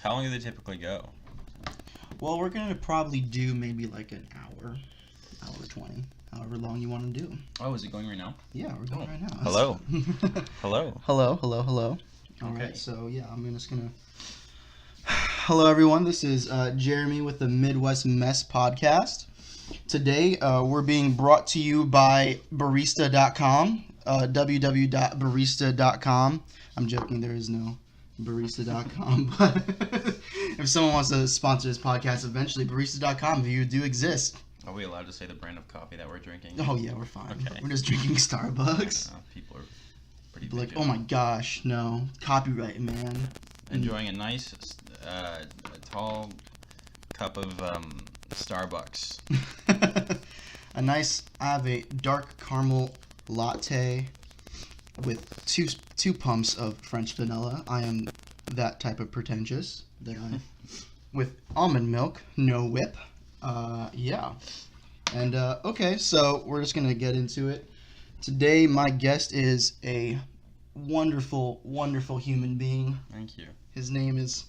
How long do they typically go? Well, we're gonna probably do maybe like an hour 20, however long you want to do. Oh, is it going right now? Yeah, we're going right now. Hello. Hello. Hello. All right, so yeah, I'm just gonna. Hello, everyone. This is Jeremy with the Midwest Mess Podcast. Today, we're being brought to you by barista.com, www.barista.com. I'm joking, there is no barista.com, but if someone wants to sponsor this podcast eventually, barista.com, you do exist. Are we allowed to say the brand of coffee that we're drinking? Oh, yeah, we're fine. Okay. We're just drinking Starbucks. People are pretty Like, oh my gosh, no. Copyright, man. Enjoying a nice, tall cup of Starbucks. I have a dark caramel latte with two pumps of French vanilla. I am that type of pretentious. With almond milk, no whip. Yeah. And, okay, so we're just going to get into it. Today, my guest is a wonderful, wonderful human being. Thank you. His name is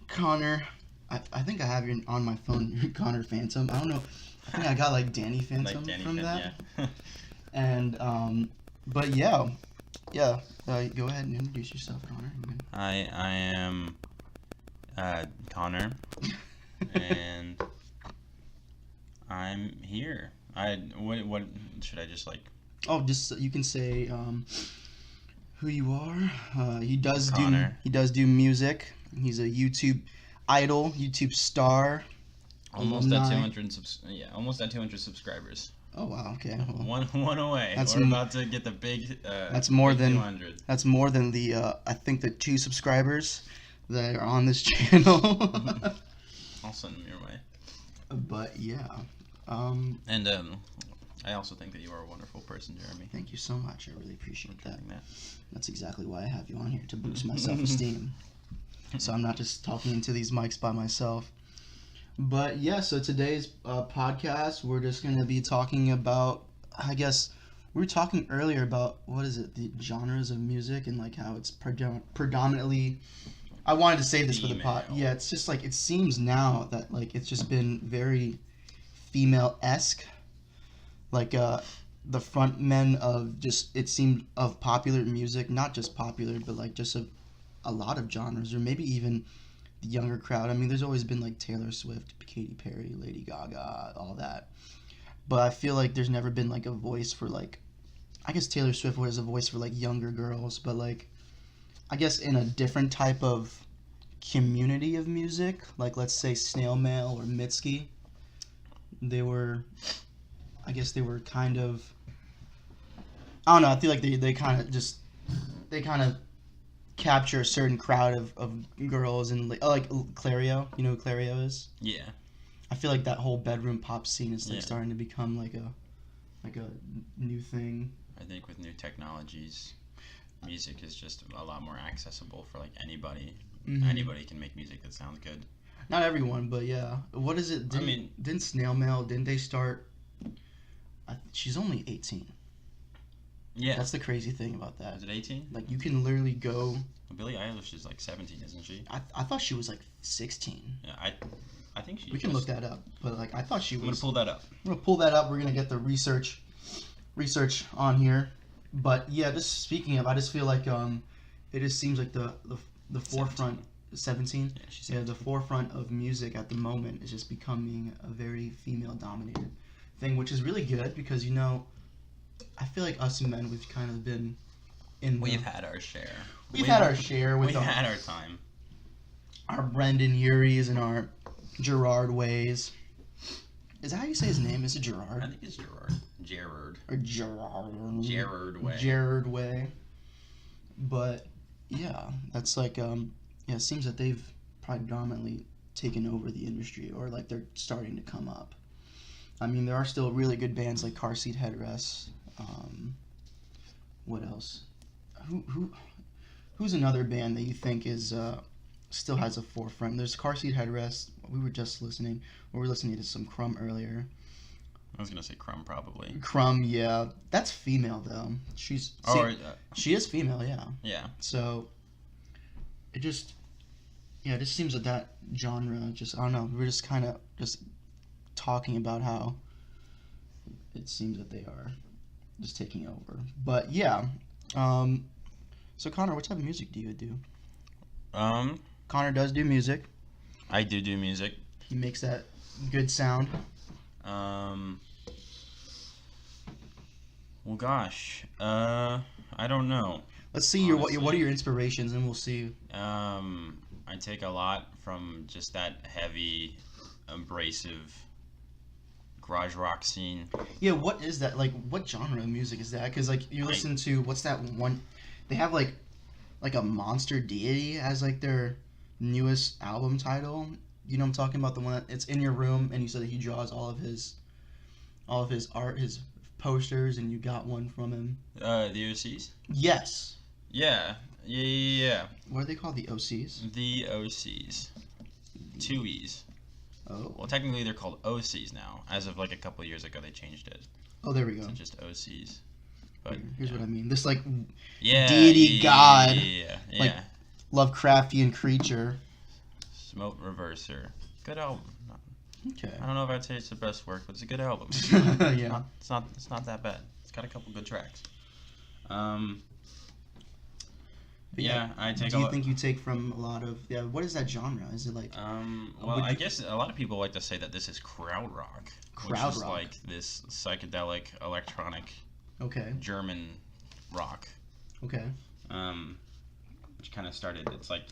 Connor. I think I have you on my phone, Connor Phantom. I don't know. I think I got like Danny Phantom from that. Yeah. And but yeah. Go ahead and introduce yourself, Connor. I am Connor, and I'm here. What should I just like? Oh, just you can say who you are. He does do music. He's a YouTube idol, YouTube star. Almost at 200 subscribers. Oh wow, okay. Well, one away. We're about to get the big that's more big than 200. That's more than the I think the 2 subscribers that are on this channel. I'll send them your way. But yeah. And I also think that you are a wonderful person, Jeremy. Thank you so much. I really appreciate that. That's exactly why I have you on here, to boost my self-esteem. So I'm not just talking into these mics by myself. But yeah, so today's podcast, we're just going to be talking about, I guess, we were talking earlier about, the genres of music and like how it's predominantly, I wanted to say this for the pod. Yeah, it's just like, it seems now that like it's just been very female-esque. Like the front men of just, it seemed, of popular music, not just popular, but like just a lot of genres, or maybe even the younger crowd. I mean, there's always been like Taylor Swift, Katy Perry, Lady Gaga, all that. But I feel like there's never been like a voice for like, I guess Taylor Swift was a voice for like younger girls, but like, I guess in a different type of community of music, like let's say Snail Mail or Mitski, they were kind of, I don't know, I feel like they kind of capture a certain crowd of girls, and like Clario, you know who Clario is? Yeah. I feel like that whole bedroom pop scene is like starting to become like a new thing. I think with new technologies, music is just a lot more accessible for like anybody. Mm-hmm. Anybody can make music that sounds good. Not everyone, but yeah. What is it? Didn't Snail Mail, didn't they start? She's only 18. Yeah. That's the crazy thing about that. Is it 18? Like, you can literally go... Well, Billie Eilish is like 17, isn't she? I thought she was like 16. Yeah, I think she We can look that up, but like, I thought she was... I'm going to pull that up. I'm going to pull that up. We're going to get the research on here. But yeah, just speaking of, I just feel like it just seems like the forefront... 17? Yeah, she's 17. Yeah, the forefront of music at the moment is just becoming a very female-dominated thing, which is really good because, you know, I feel like us men, we've kind of been in We've had our share. We've had our share. We've had our time. Our Brendan Urie's and our Gerard Ways. Is that how you say his name? Is it Gerard? I think it's Gerard. Gerard. Or Gerard. Gerard Way. Gerard Way. But, yeah, that's like, it seems that they've predominantly taken over the industry, or like they're starting to come up. I mean, there are still really good bands like Car Seat Headrests. What else? Who's another band that you think is still has a forefront? There's Car Seat Headrests. We were listening to some Crumb earlier. I was gonna say Crumb probably. Crumb, yeah, that's female though. She is female, yeah. Yeah. So it just, Yeah, it just seems that genre, just, I don't know, we're just kind of just talking about how it seems that they are just taking over. But yeah, so Connor, what type of music do you do? Connor does do music. I do music. He makes that good sound. Well, gosh, I don't know. Let's see what are your inspirations, and we'll see. I take a lot from just that heavy, abrasive garage rock scene. Yeah, what is that? Like, what genre of music is that? Because like you listen to what's that one? They have like a Monster Deity as like their newest album title. You know what I'm talking about, the one that it's in your room, and you said that he draws all of his art, his posters, and you got one from him. The OCs? Yes. Yeah. What are they called? The OCs? The OCs. 2 E's. Oh. Well, technically they're called OCs now. As of like a couple of years ago, they changed it. Oh, there we go. To just OCs. But here's what I mean. This like deity god. Yeah. Like Lovecraftian creature. Smoke Reverser. Good album. Okay. I don't know if I'd say it's the best work, but it's a good album. Yeah. It's not that bad. It's got a couple good tracks. Yeah, I take. Do you think you take from a lot of what is that genre? Is it like? Well, I guess a lot of people like to say that this is krautrock. Which is like this psychedelic electronic. Okay. German rock. Okay. Which kind of started. It's like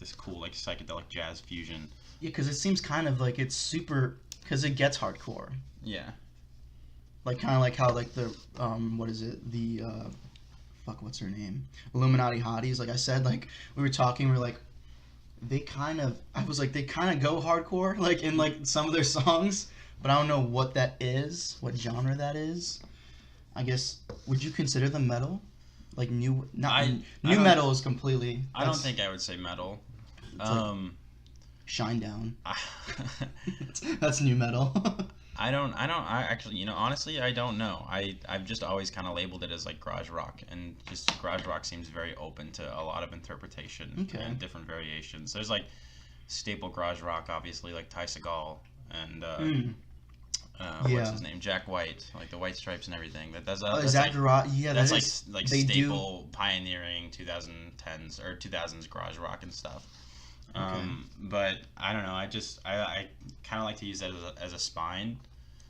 this cool like psychedelic jazz fusion. Yeah, because it seems kind of like it's super. Because it gets hardcore. Yeah. Like kind of like how like the what is it the what's her name? Illuminati Hotties. Like I said, like we were talking, we're like, they kind of go hardcore, like in like some of their songs, but I don't know what that is, what genre that is. I guess, would you consider them metal? Like new metal is completely. I don't think I would say metal. Like Shine Down. That's new metal. I actually, honestly, I don't know. I've just always kind of labeled it as like garage rock, and just garage rock seems very open to a lot of interpretation and different variations. There's like staple garage rock, obviously, like Ty Segall and what's his name, Jack White, like the White Stripes and everything. That's like garage? Yeah, that's like staple pioneering 2010s or 2000s garage rock and stuff. But I don't know. I kind of like to use that as a spine.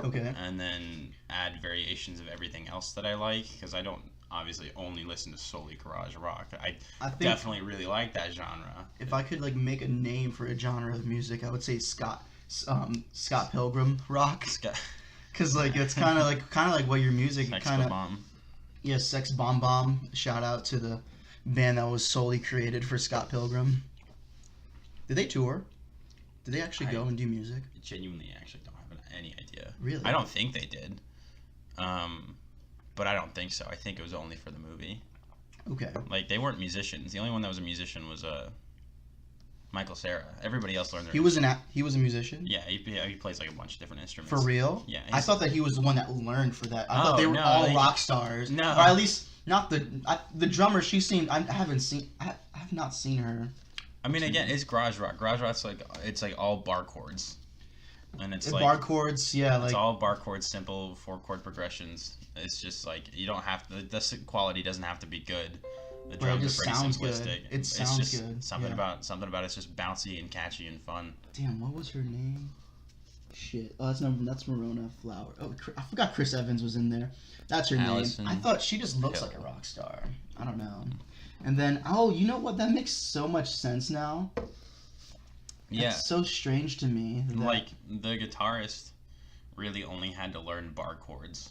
Okay. And then add variations of everything else that I like, because I don't obviously only listen to solely garage rock. I definitely really like that genre. If I could like make a name for a genre of music, I would say Scott Pilgrim rock. Because like it's kind of like what your music kind of. Yeah, Sex Bomb Bomb. Shout out to the band that was solely created for Scott Pilgrim. Did they tour? Did they actually go and do music? Genuinely, actually don't have any idea. Really? I don't think they did. But I don't think so. I think it was only for the movie. Okay. Like, they weren't musicians. The only one that was a musician was Michael Cera. Everybody else learned their He was a musician? Yeah, he plays like a bunch of different instruments. For real? Yeah. I thought that he was the one that learned for that. I thought they were all rock stars. No. Or at least not the drummer. She seemed. I have not seen her. I mean, again, it's garage rock. Garage rock's like it's like all bar chords, and it's like bar chords. Yeah, it's all bar chords, simple 4-chord progressions. It's just like you don't have to. The quality doesn't have to be good. The drums are pretty simplistic. Good. It sounds good. Something about it's just bouncy and catchy and fun. Damn, what was her name? Shit. Oh, that's Marona Flower. Oh, I forgot Chris Evans was in there. That's her name. I thought she just looks like a rock star. I don't know. And then, you know what? That makes so much sense now. Yeah. It's so strange to me. Like, the guitarist really only had to learn bar chords.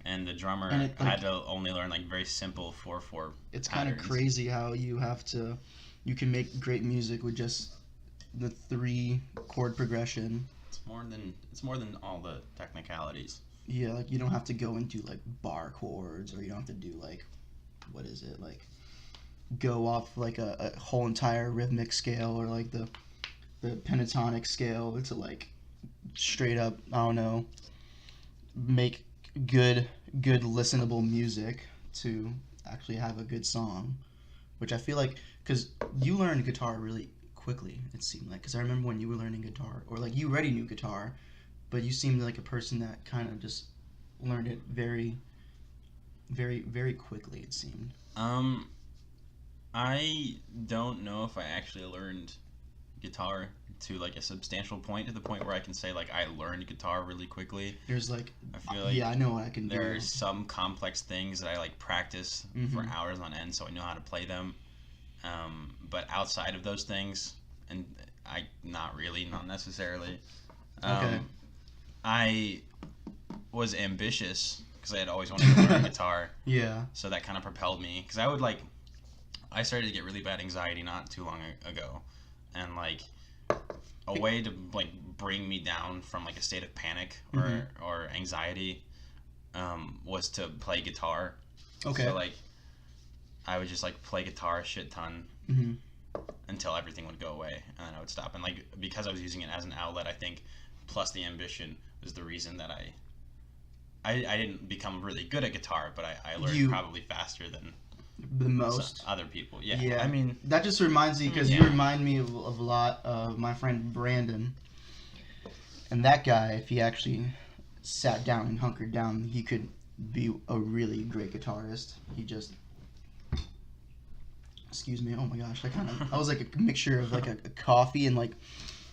And the drummer had to only learn, like, very simple 4/4 It's kind of crazy how you can make great music with just the 3-chord progression. It's more than all the technicalities. Yeah, like, you don't have to go and do, like, bar chords, or you don't have to do, like, what is it, like, go off like a whole entire rhythmic scale or like the pentatonic scale to like straight up, I don't know, make good listenable music to actually have a good song, which I feel like, because you learned guitar really quickly, it seemed like. Because I remember when you were learning guitar, or like you already knew guitar, but you seemed like a person that kind of just learned it very, very, very quickly, it seemed. I don't know if I actually learned guitar to like a substantial point, to the point where I can say like I learned guitar really quickly. There's like, I feel like yeah, I know what I can do. There's some complex things that I like practice for hours on end, so I know how to play them. But outside of those things, and not necessarily. Okay. I was ambitious because I had always wanted to learn guitar. Yeah. So that kind of propelled me, because I started to get really bad anxiety not too long ago, and like a way to like bring me down from like a state of panic or anxiety was to play guitar. Okay. So like I would just like play guitar a shit ton until everything would go away, and then I would stop. And like because I was using it as an outlet, I think, plus the ambition was the reason that I didn't become really good at guitar, but I learned probably faster than the most other people. Yeah. I mean, that just reminds me, because you remind me of a lot of my friend Brandon. And that guy, if he actually sat down and hunkered down, he could be a really great guitarist. He just, excuse me, oh my gosh, I was like a mixture of like a coffee and like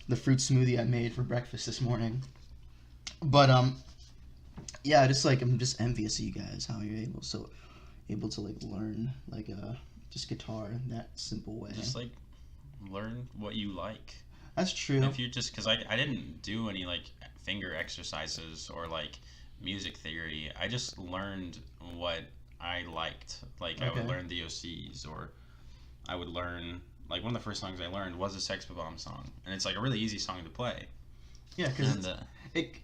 the fruit smoothie I made for breakfast this morning. But yeah, just like I'm just envious of you guys, how you're able to like learn like just guitar in that simple way. Just like learn what you like. That's true. And if you just, because I didn't do any like finger exercises or like music theory, I just learned what I liked. Like I would learn the OCs, or I would learn, like one of the first songs I learned was a Sex Bomb song, and it's like a really easy song to play. Yeah, because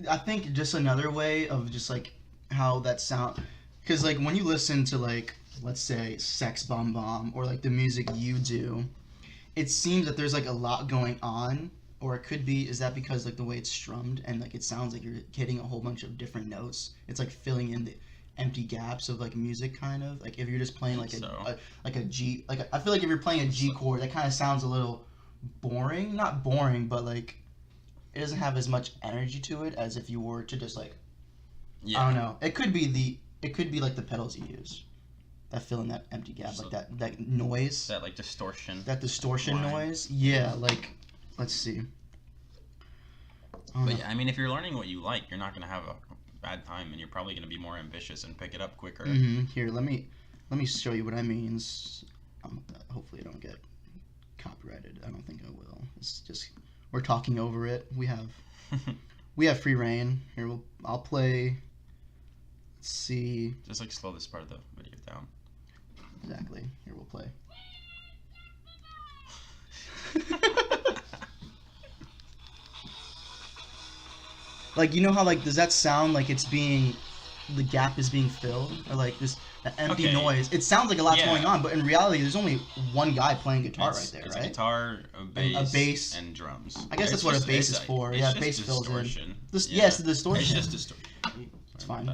I think just another way of just like how that sound, because like when you listen to like, let's say Sex Bomb Bomb or like the music you do, it seems that there's like a lot going on, or it could be, is that because like the way it's strummed and like it sounds like you're hitting a whole bunch of different notes. It's like filling in the empty gaps of like music, kind of like if you're just playing like a G, like I feel like if you're playing a G chord, that kind of sounds a little boring. Not boring, but like it doesn't have as much energy to it as if you were to just like, I don't know. It could be like the pedals you use that fill in that empty gap, like that noise. That like distortion. That distortion noise. Yeah, like, let's see. But yeah, I mean, if you're learning what you like, you're not gonna have a bad time, and you're probably gonna be more ambitious and pick it up quicker. Here, let me show you what I mean. Hopefully, I don't get copyrighted. I don't think I will. It's just we're talking over it. We have free reign. Here, I'll play. Let's see. Just like slow this part of the video down. Exactly. Here, we'll play. Like, you know how like, does that sound like it's being, the gap is being filled, or like this empty noise? It sounds like a lot's going on, but in reality, there's only one guy playing guitar right there, it's right? a guitar, a bass, and drums. I guess that's what a bass is for. Yeah, bass fills in. Yes, the distortion. It's just distortion. It's fine.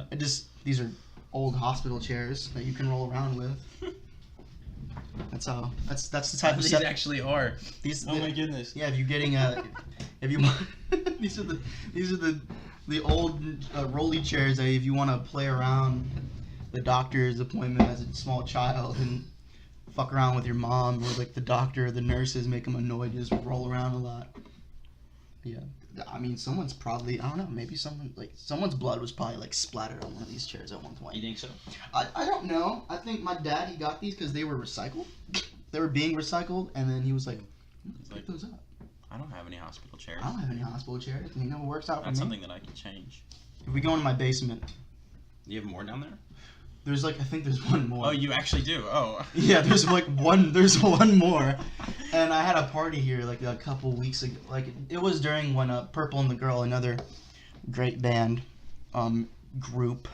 These are old hospital chairs that you can roll around with. That's the type of these stuff. Actually are. My goodness. Yeah, if you're getting these are the old rolly chairs that if you want to play around the doctor's appointment as a small child and fuck around with your mom, or like the doctor or the nurses make them annoyed, just roll around a lot. Yeah. I mean, someone's probably, I don't know, maybe someone's blood was probably like splattered on one of these chairs at one point. You think so? I don't know. I think my dad, he got these because they were recycled. They were being recycled, and then he was like, pick those up. I don't have any hospital chairs. I don't have any hospital chairs. You know, it works out for me. That's something that I can change. If we go into my basement. Do you have more down there? There's like, I think there's one more. Oh, you actually do? Oh. Yeah, there's one more. And I had a party here like a couple weeks ago. Like, it was during when Purple and the Girl, another great band, group.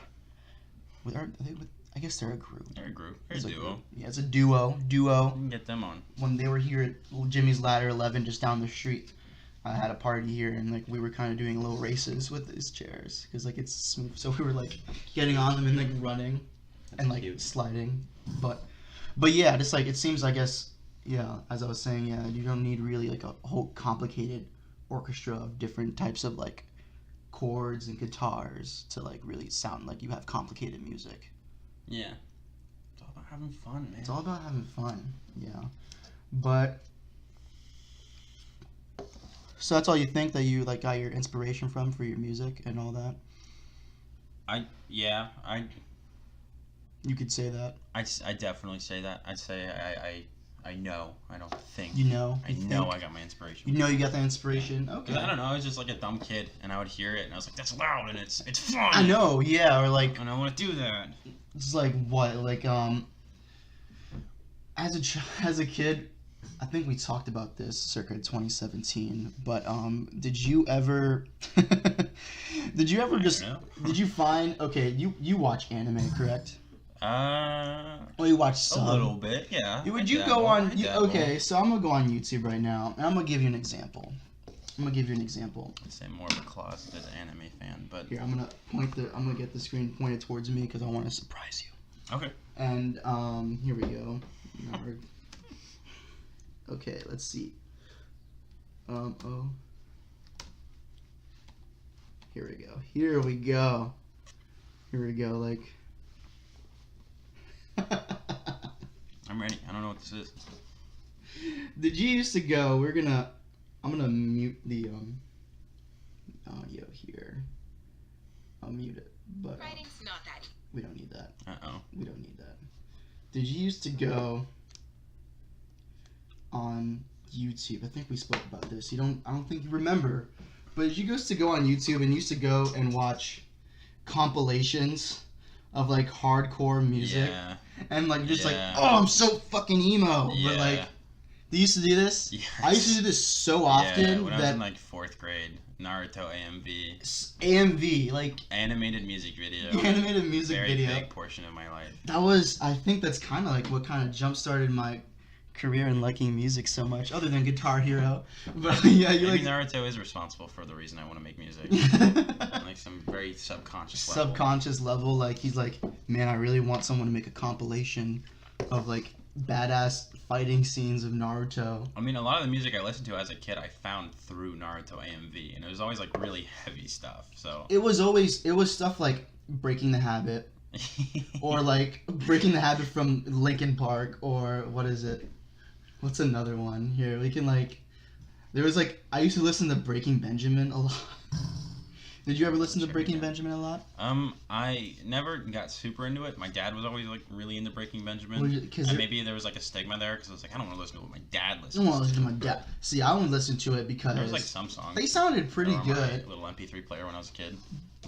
I guess they're a group. They're a group. They're a duo. Yeah, it's a duo. You can get them on. When they were here at Jimmy's Ladder 11, just down the street, I had a party here, and like we were kind of doing little races with these chairs because like it's smooth. So we were like getting on them and like running. And like sliding, but yeah, just like it seems, I guess, Yeah, as I was saying, yeah, you don't need really like a whole complicated orchestra of different types of like chords and guitars to like really sound like you have complicated music. Yeah. It's all about having fun, man. It's all about having fun, yeah. But so that's all you think that you like got your inspiration from for your music and all that? You could say that. I definitely say that. I'd say I know. I don't think. You know. I know I got my inspiration. You know you got that inspiration. Okay. I don't know. I was just like a dumb kid, and I would hear it, and I was like, "That's loud, and it's fun." I know. Yeah. Or like. And I want to do that. It's like what? Like as a kid, I think we talked about this circa 2017. But did you ever? Did you find? Okay, you watch anime, correct? Well, you watch some. A little bit, yeah. Would you go on? Okay, so I'm gonna go on YouTube right now, and I'm gonna give you an example. I'd say more of a closeted anime fan, but here I'm gonna get the screen pointed towards me because I want to surprise you. Okay. And here we go. Okay, let's see. Here we go. Like. I'm ready. I don't know what this is. Did you used to go? I'm gonna mute the audio here. I'll mute it, but Writing's not that. We don't need that. We don't need that. Did you used to go on YouTube? I think we spoke about this. I don't think you remember, but did you used to go on YouTube and used to go and watch compilations of like hardcore music? Yeah. And like just like, oh, I'm so fucking emo. Yeah. But like, they used to do this. Yes. I used to do this so often when I was in like 4th grade, Naruto AMV. AMV, like animated music video. Animated music video. Very big portion of my life. I think that's kind of like what kind of jump started my career in liking music so much, other than Guitar Hero. But yeah, Maybe Naruto is responsible for the reason I want to make music. Like some very subconscious level. Like he's like, man, I really want someone to make a compilation of like badass fighting scenes of Naruto. I mean, a lot of the music I listened to as a kid I found through Naruto AMV, and it was always like really heavy stuff. So it was stuff like Breaking the Habit or like Breaking the Habit from Linkin Park, or what is it? What's another one? Here, we can like... There was like... I used to listen to Breaking Benjamin a lot. Did you ever listen to Breaking Benjamin a lot? I never got super into it. My dad was always like really into Breaking Benjamin. And maybe there was like a stigma there because I was like, I don't want to listen to what my dad listens to. I don't want to listen to my dad. See, I wouldn't listen to it because... There was like some songs. They sounded pretty good. My little MP3 player when I was a kid.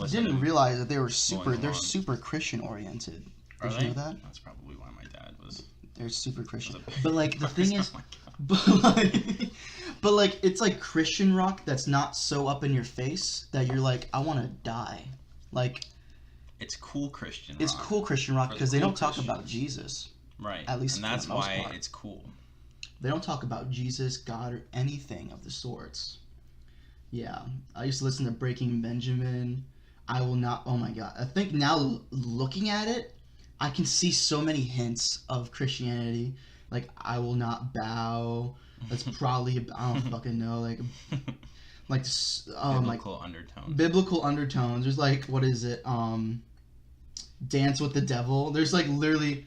I didn't realize that they're super Christian oriented. Did you know that? That's probably why my dad was... They're super Christian. But like the thing is... But like it's like Christian rock that's not so up in your face that you're like, I want to die. Like it's cool Christian rock. It's cool Christian rock because they don't talk about Jesus. Right. At least and that's why it's cool. They don't talk about Jesus, God, or anything of the sorts. Yeah. I used to listen to Breaking Benjamin. I will not... Oh my God. I think now looking at it, I can see so many hints of Christianity. Like, I will not bow. That's probably... I don't fucking know. Biblical undertones. Biblical undertones. There's like... What is it? Dance with the Devil. There's like literally...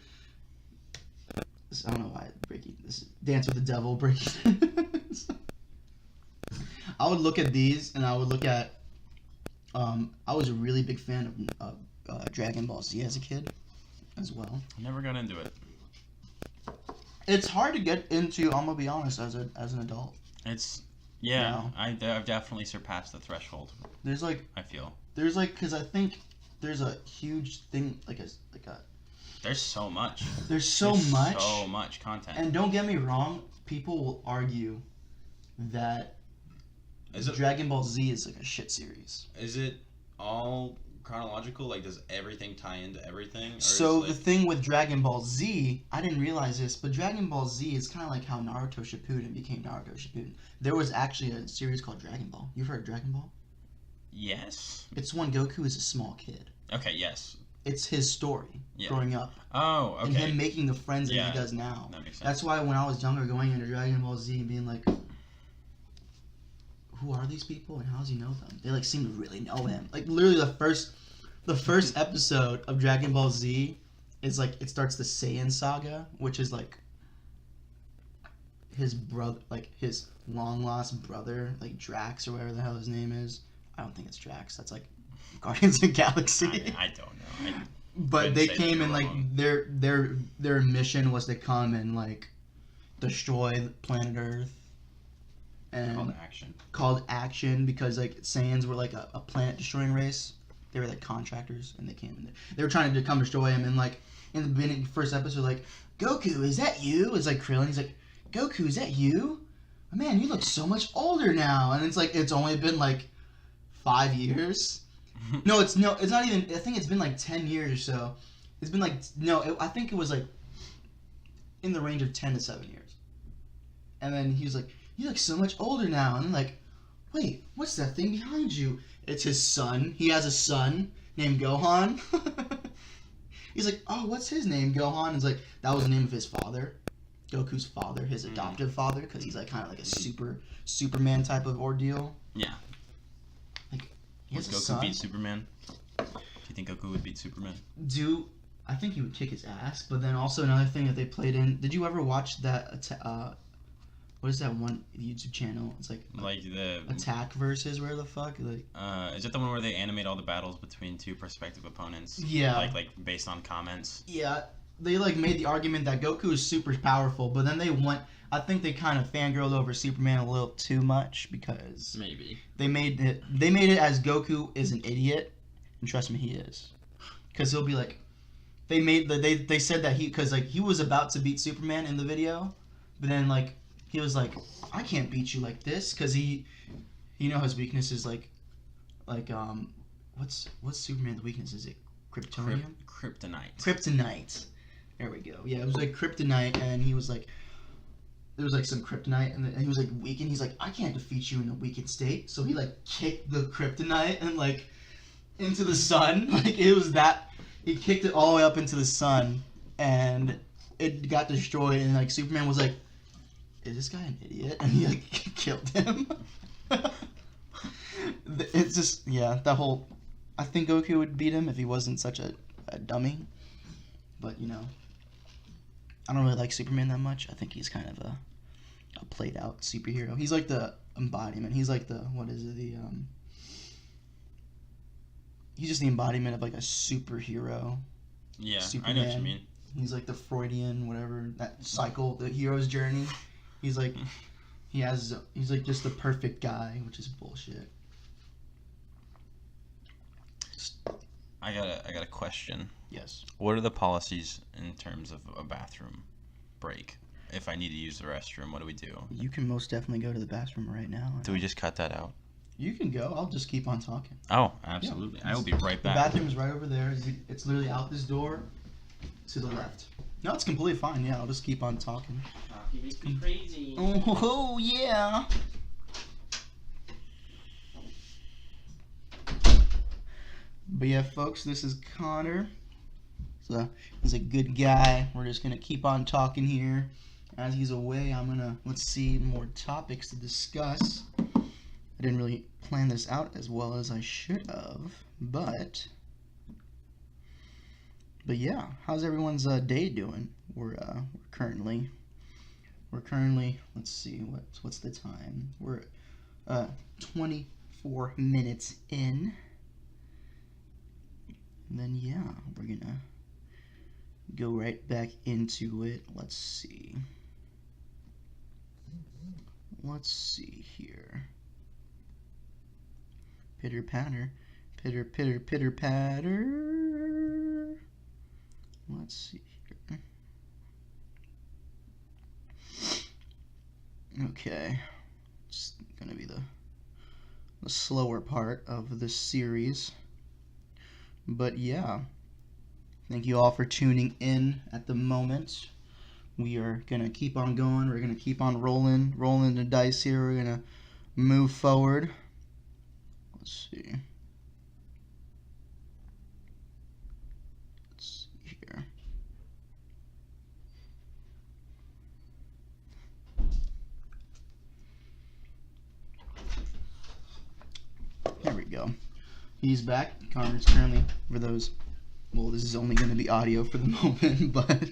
I don't know why this Dance with the Devil, breaking. I would look at these, and I would look at. I was a really big fan of Dragon Ball Z as a kid, as well. I never got into it. It's hard to get into. I'm gonna be honest, as an adult. It's I've definitely surpassed the threshold. There's like because I think there's a huge thing like a. There's so much. There's so much content. And don't get me wrong, people will argue that Dragon Ball Z is like a shit series. Is it all chronological? Like, does everything tie into everything? So the thing with Dragon Ball Z, I didn't realize this, but Dragon Ball Z is kind of like how Naruto Shippuden became Naruto Shippuden. There was actually a series called Dragon Ball. You've heard of Dragon Ball? Yes. It's when Goku is a small kid. Okay, yes. it's his story growing up. Oh, okay. And him making the friends that he does now. That makes sense. That's why when I was younger, going into Dragon Ball Z and being like, who are these people and how does he know them? They like seem to really know him. Like literally the first episode of Dragon Ball Z is like it starts the Saiyan saga, which is like his brother, like his long lost brother, like Drax or whatever the hell his name is. I don't think it's Drax. That's like Guardians of the Galaxy. I don't know. But they came and like their mission was to come and like destroy planet Earth. And called action because like Saiyans were like a planet destroying race. They were like contractors and they came in there. They were trying to come destroy him and like in the beginning first episode like, Goku, is that you? It's like Krillin. He's like, Goku, is that you? Oh, man, you look so much older now. And it's like it's only been like 5 years. It's not even. I think it's been like 10 years or so. It's been like I think it was like in the range of 10 to 7 years. And then he was like, you look so much older now. And I'm like, wait, what's that thing behind you? It's his son. He has a son named Gohan. He's like, oh, what's his name? Gohan. It's like, that was the name of his father. Goku's father, his adoptive father, because he's like kind of like a Superman type of ordeal. Yeah. Like, would Goku beat Superman? Do you think Goku would beat Superman? I think he would kick his ass. But then also another thing that they played in. Did you ever watch that? What is that one YouTube channel? It's like the Attack versus where the fuck? Like, is it the one where they animate all the battles between two prospective opponents? Yeah. Like based on comments. Yeah, they like made the argument that Goku is super powerful, but then they went. I think they kind of fangirled over Superman a little too much because maybe they made it as Goku is an idiot, and trust me, he is, because he'll be like, they said that because like he was about to beat Superman in the video, but then like. He was like, I can't beat you like this, because his weakness is like what's Superman's weakness? Is it kryptonium? Kryptonite. There we go. Yeah, it was like kryptonite, and he was like, there was like some kryptonite, and he was like weakened. He's like, I can't defeat you in a weakened state. So he like kicked the kryptonite and like into the sun. Like it was that he kicked it all the way up into the sun, and it got destroyed. And like Superman was like, is this guy an idiot? And he like killed him. It's just that whole. I think Goku would beat him if he wasn't such a dummy. But I don't really like Superman that much. I think he's kind of a played out superhero. He's like the embodiment. He's like the he's just the embodiment of like a superhero. Yeah, Superman. I know what you mean. He's like the Freudian whatever that cycle, the hero's journey. He's like, he's like just the perfect guy, which is bullshit. I got a question. Yes. What are the policies in terms of a bathroom break? If I need to use the restroom, what do we do? You can most definitely go to the bathroom right now. Do we just cut that out? You can go. I'll just keep on talking. Oh, absolutely. Yeah. I will be right back. The bathroom is right over there. It's literally out this door to the left. No, it's completely fine. Yeah, I'll just keep on talking. You make me crazy. Oh, yeah. But yeah, folks, this is Connor. So he's a good guy. We're just gonna keep on talking here. As he's away, let's see more topics to discuss. I didn't really plan this out as well as I should have, but yeah, how's everyone's day doing? We're currently. Let's see what's the time. We're 24 minutes in. And then we're gonna go right back into it. Let's see here. Pitter patter, pitter pitter pitter patter. Let's see here. Okay, it's gonna be the slower part of this series. But yeah, thank you all for tuning in at the moment. We are going to keep on going. We're going to keep on rolling the dice here. We're going to move forward. Let's see. go. He's back. Connor's currently, for those, well, this is only going to be audio for the moment, but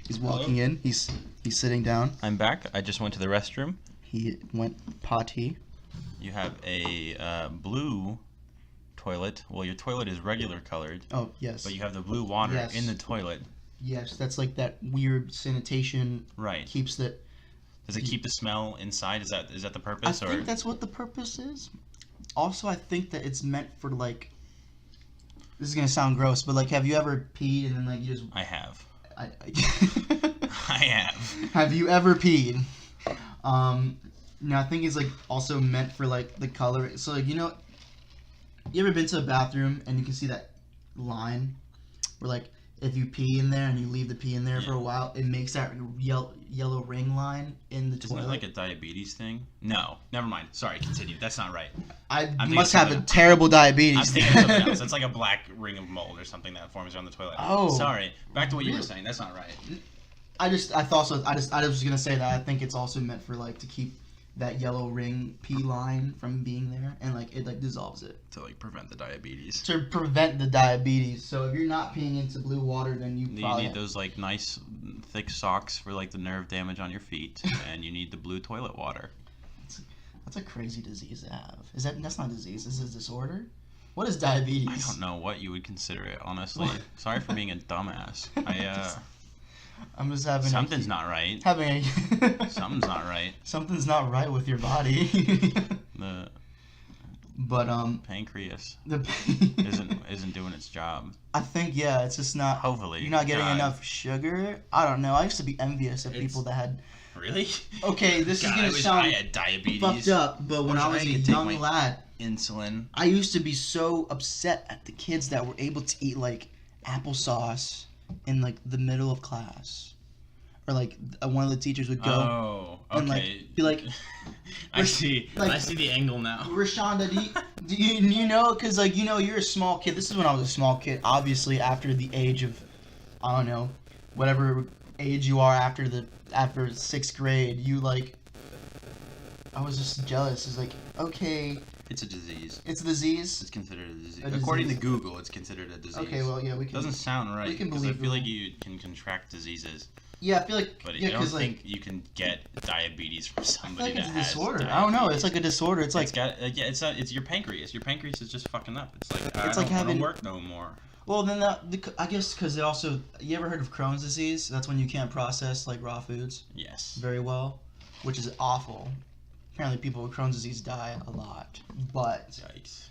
he's walking in. He's sitting down. I'm back. I just went to the restroom. He went potty. You have a blue toilet. Well, your toilet is regular colored. Oh, yes. But you have the blue water in the toilet. Yes, that's like that weird sanitation. Right. Keeps the... Does it keep the smell inside? Is that the purpose? I think that's what the purpose is. Also, I think that it's meant for, like... This is going to sound gross, but, like, have you ever peed and then, like, you just... I have. I have. Have you ever peed? No, I think it's, like, also meant for, like, the color. So, like, you know... You ever been to a bathroom and you can see that line where, like, if you pee in there and you leave the pee in there for a while, it makes that yellow ring line in the toilet? Isn't it like a diabetes thing? No. Never mind. Sorry, continue. That's not right. I must have a terrible diabetes. I'm thinking of something else. That's like a black ring of mold or something that forms around the toilet. Oh. Sorry. Back to what you were saying. That's not right. I thought so. I was going to say that I think it's also meant for, like, to keep that yellow ring pee line from being there, and like it like dissolves it to like prevent the diabetes. To prevent the diabetes. So if you're not peeing into blue water, then you need those like nice thick socks for like the nerve damage on your feet, and you need the blue toilet water. That's a crazy disease to have. That's not a disease? Is it a disorder? What is diabetes? I don't know what you would consider it, honestly. Sorry for being a dumbass. I'm just having something's not right. Something's not right. Something's not right with your body. But pancreas isn't doing its job. I think it's just not. Hopefully you're not getting enough sugar. I don't know. I used to be envious of people that had. Really? Okay, this is gonna sound I had diabetes. Fucked up. But when I was a young lad, insulin. I used to be so upset at the kids that were able to eat like applesauce in like the middle of class, or like one of the teachers would go and like be like, I see the angle now. Rashonda, do you know? Because like you're a small kid. This is when I was a small kid. Obviously, after the age of, I don't know, whatever age you are after 6th grade, you like. I was just jealous. It's like, okay. It's a disease. It's a disease? It's considered a disease. According to Google, it's considered a disease. Okay, well, yeah, we can... Doesn't sound right, because I feel Google. like you can contract diseses. Yeah, I feel like... But I don't think you can get diabetes from somebody that has disorder. diabetes. I don't know. It's like a disorder. It's like... It's your pancreas. Your pancreas is just fucking up. It's like, I don't want to work no more. Well, then I guess because it also... You ever heard of Crohn's disease? That's when you can't process, like, raw foods? Yes. Very well, which is awful. Apparently, people with Crohn's disease die a lot, but yikes.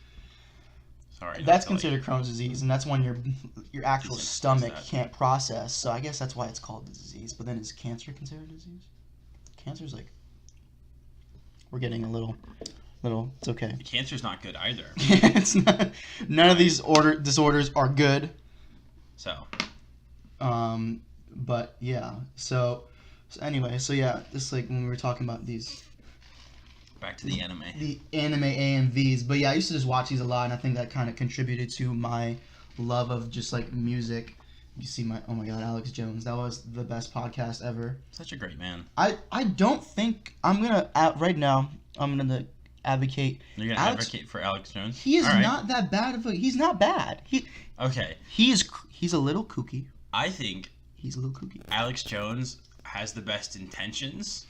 Sorry. That's considered Crohn's disease, and that's when your actual stomach can't process. So I guess that's why it's called the disease. But then is cancer considered a disease? Cancer's like we're getting a little. It's okay. Cancer's not good either. It's not. None of these disorders are good. So. But yeah. So anyway. So yeah. Just like when we were talking about these. Back to the anime. The anime AMVs. But yeah, I used to just watch these a lot, and I think that kind of contributed to my love of just like music. You see oh my god, Alex Jones. That was the best podcast ever. Such a great man. I don't think I'm gonna right now. I'm gonna advocate. You're gonna advocate for Alex Jones? He is not that bad he's not bad. Okay. He's a little kooky. I think he's a little kooky. Alex Jones has the best intentions.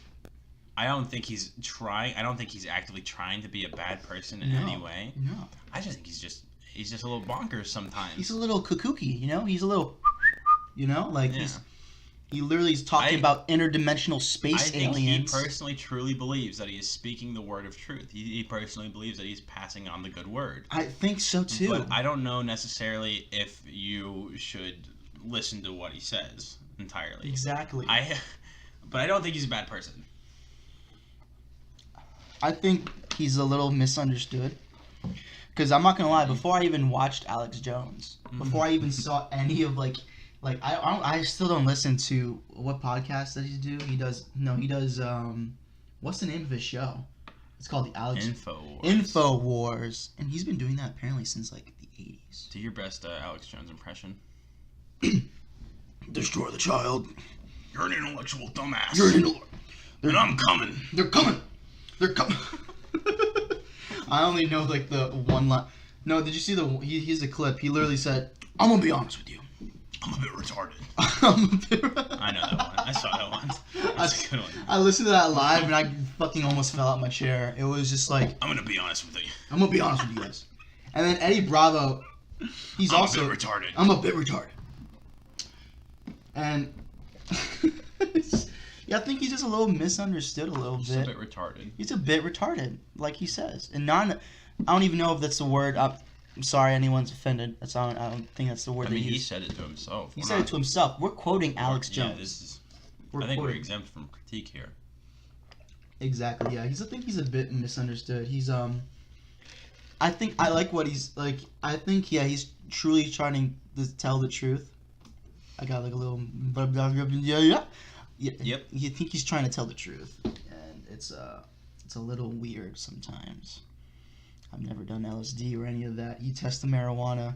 I don't think he's actively trying to be a bad person in any way. No. I just think he's just a little bonkers sometimes. He's a little kooky, He's a little, like he literally is talking about interdimensional space aliens. He personally truly believes that he is speaking the word of truth. He personally believes that he's passing on the good word. I think so too. But I don't know necessarily if you should listen to what he says entirely. Exactly. But I don't think he's a bad person. I think he's a little misunderstood. Because I'm not gonna lie, before I even watched Alex Jones, before I even saw any of I still don't listen to what podcast does he do. He does what's the name of his show? It's called the Alex Infowars, and he's been doing that apparently since like the 80s. Do your best Alex Jones impression. Destroy the child. You're an intellectual dumbass. And I'm coming. They're coming. I only know like the one line. No, did you see here's a clip. He literally said, I'm going to be honest with you. I'm a bit retarded. I know that one. I saw that one. That's a good one. I listened to that live and I fucking almost fell out my chair. It was just like... I'm going to be honest with you. I'm going to be honest with you guys. And then Eddie Bravo, he's also... I'm a bit retarded. I'm a bit retarded. And... yeah, I think he's just a little misunderstood a little bit. He's a bit retarded. He's a bit retarded, like he says. And I don't even know if that's the word... I'm sorry anyone's offended. I don't think that's the word. I mean, he said it to himself. He said it to himself. We're quoting Alex Jones. I think we're exempt from critique here. Exactly. Yeah. I think he's a bit misunderstood. He's I think I like what he's like. I think he's truly trying to tell the truth. I got like a little yeah. Yep. You think he's trying to tell the truth, and it's a little weird sometimes. I've never done LSD or any of that. You test the marijuana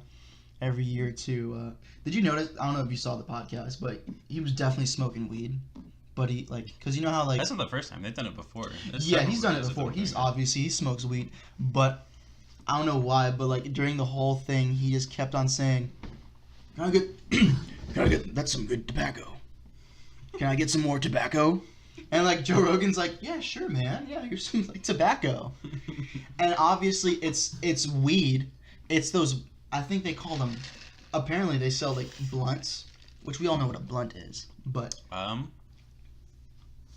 every year or two. Did you notice? I don't know if you saw the podcast, but he was definitely smoking weed. But he because you know how that's not the first time they've done it before. Yeah, he's done it before. He smokes weed, but I don't know why. But during the whole thing, he just kept on saying, "Can I get that's some good tobacco? Can I get some more tobacco?" And Joe Rogan's like, yeah, sure, man. Yeah, here's some tobacco. And obviously it's weed. It's those, I think they call them, apparently they sell blunts, which we all know what a blunt is. But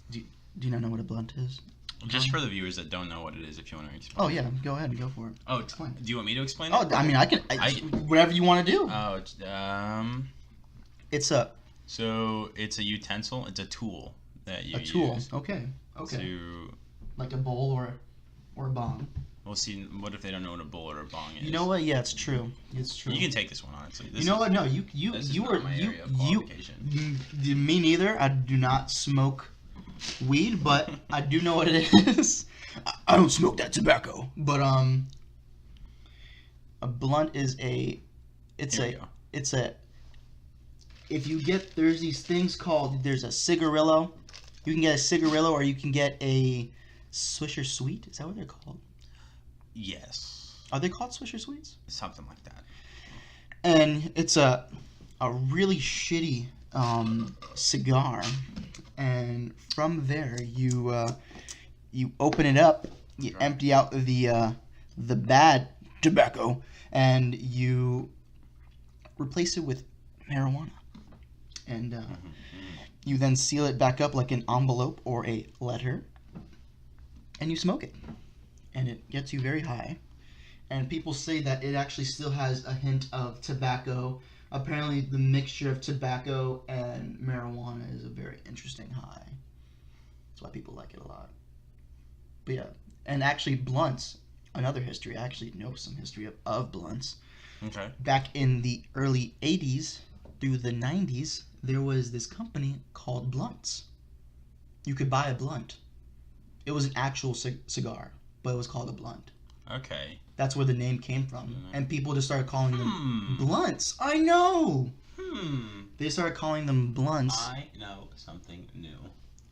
do you not know what a blunt is? Just for the viewers that don't know what it is, if you want to explain. Oh yeah, go ahead and go for it. Oh, explain. Do you want me to explain it? Oh, I mean, I can. Whatever you want to do. Oh, it's a. So it's a utensil. It's a tool that you use. A tool. Okay. To like a bowl or a bong. Well, see, what if they don't know what a bowl or a bong is? You know what? Yeah, it's true. It's true. You can take this one, honestly. You know what? No, you were my area of qualification. Me neither. I do not smoke weed, but I do know what it is. I don't smoke that tobacco. But a blunt is if you get, there's these things called, there's a cigarillo. You can get a cigarillo or you can get a Swisher Sweet. Is that what they're called? Yes. Are they called Swisher Sweets? Something like that. And it's a really shitty cigar. And from there, you open it up, you empty out the bad tobacco, and you replace it with marijuana. And you then seal it back up like an envelope or a letter, and you smoke it. And it gets you very high. And people say that it actually still has a hint of tobacco. Apparently the mixture of tobacco and marijuana is a very interesting high. That's why people like it a lot. But yeah, and actually blunts, another history. I actually know some history of blunts. Okay. Back in the early 80s through the 90s, there was this company called Blunts. You could buy a blunt. It was an actual cigar, but it was called a blunt. Okay. That's where the name came from. And people just started calling them blunts. I know! They started calling them blunts. I know something new.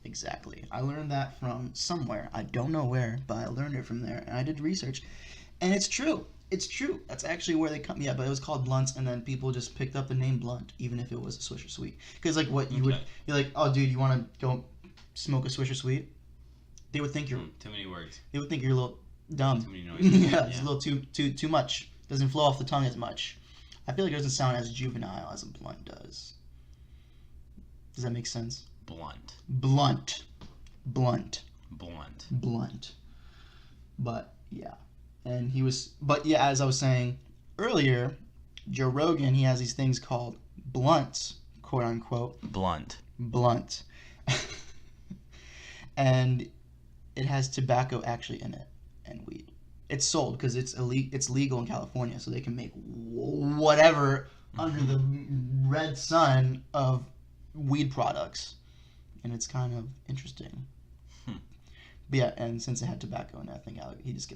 Exactly. I learned that from somewhere. I don't know where, but I learned it from there. And I did research. And it's true. It's true. That's actually where they come. Yeah, but it was called blunts, and then people just picked up the name blunt, even if it was a Swisher Sweet. Because you're like, oh, dude, you want to go smoke a Swisher Sweet? They would think you're too many words. They would think you're a little dumb. Too many noises. Yeah, it's a little too much. Doesn't flow off the tongue as much. I feel like it doesn't sound as juvenile as a blunt does. Does that make sense? Blunt. But yeah. But yeah, as I was saying earlier, Joe Rogan, he has these things called blunts, quote unquote. Blunt. And it has tobacco actually in it and weed. It's sold because it's legal in California, so they can make whatever under the red sun of weed products, and it's kind of interesting. But yeah, and since it had tobacco in it, I think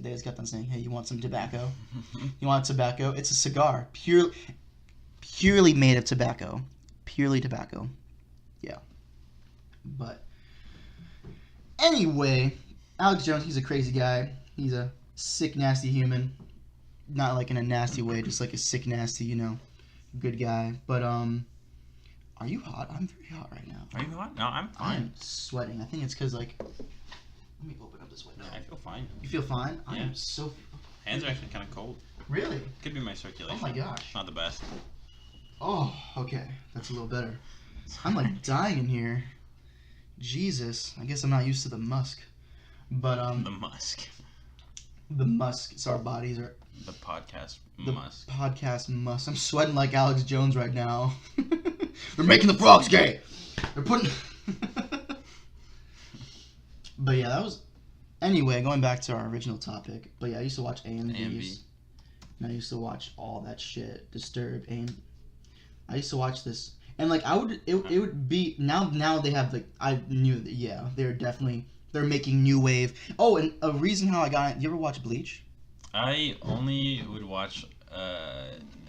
they just kept on saying, "Hey, you want some tobacco? You want tobacco? It's a cigar, purely made of tobacco, purely tobacco." Yeah. But anyway, Alex Jones, he's a crazy guy. He's a sick, nasty human. not like in a nasty way, just like a sick nasty, good guy. But are you hot? I'm very hot right now. Are you hot? No, I'm fine. I'm sweating. I think it's because like, let me open up this window. I feel fine. You feel fine? Yeah. I am so. Hands are actually kind of cold. Really? Could be my circulation. Oh my gosh. Not the best. Oh, okay. That's a little better. I'm like dying in here. Jesus. I guess I'm not used to the musk. But the musk. The musk. So our bodies are. The podcast The musk. podcast musk. I'm sweating like Alex Jones right now. They're making the frogs gay. They're putting. But yeah, that was. Anyway, going back to our original topic. But yeah, I used to watch AMVs. And I used to watch all that shit. Disturbed. I used to watch this. And like it would be now they have like I knew that yeah they're making new wave. Oh, and a reason how I got it. You ever watch Bleach? I only would watch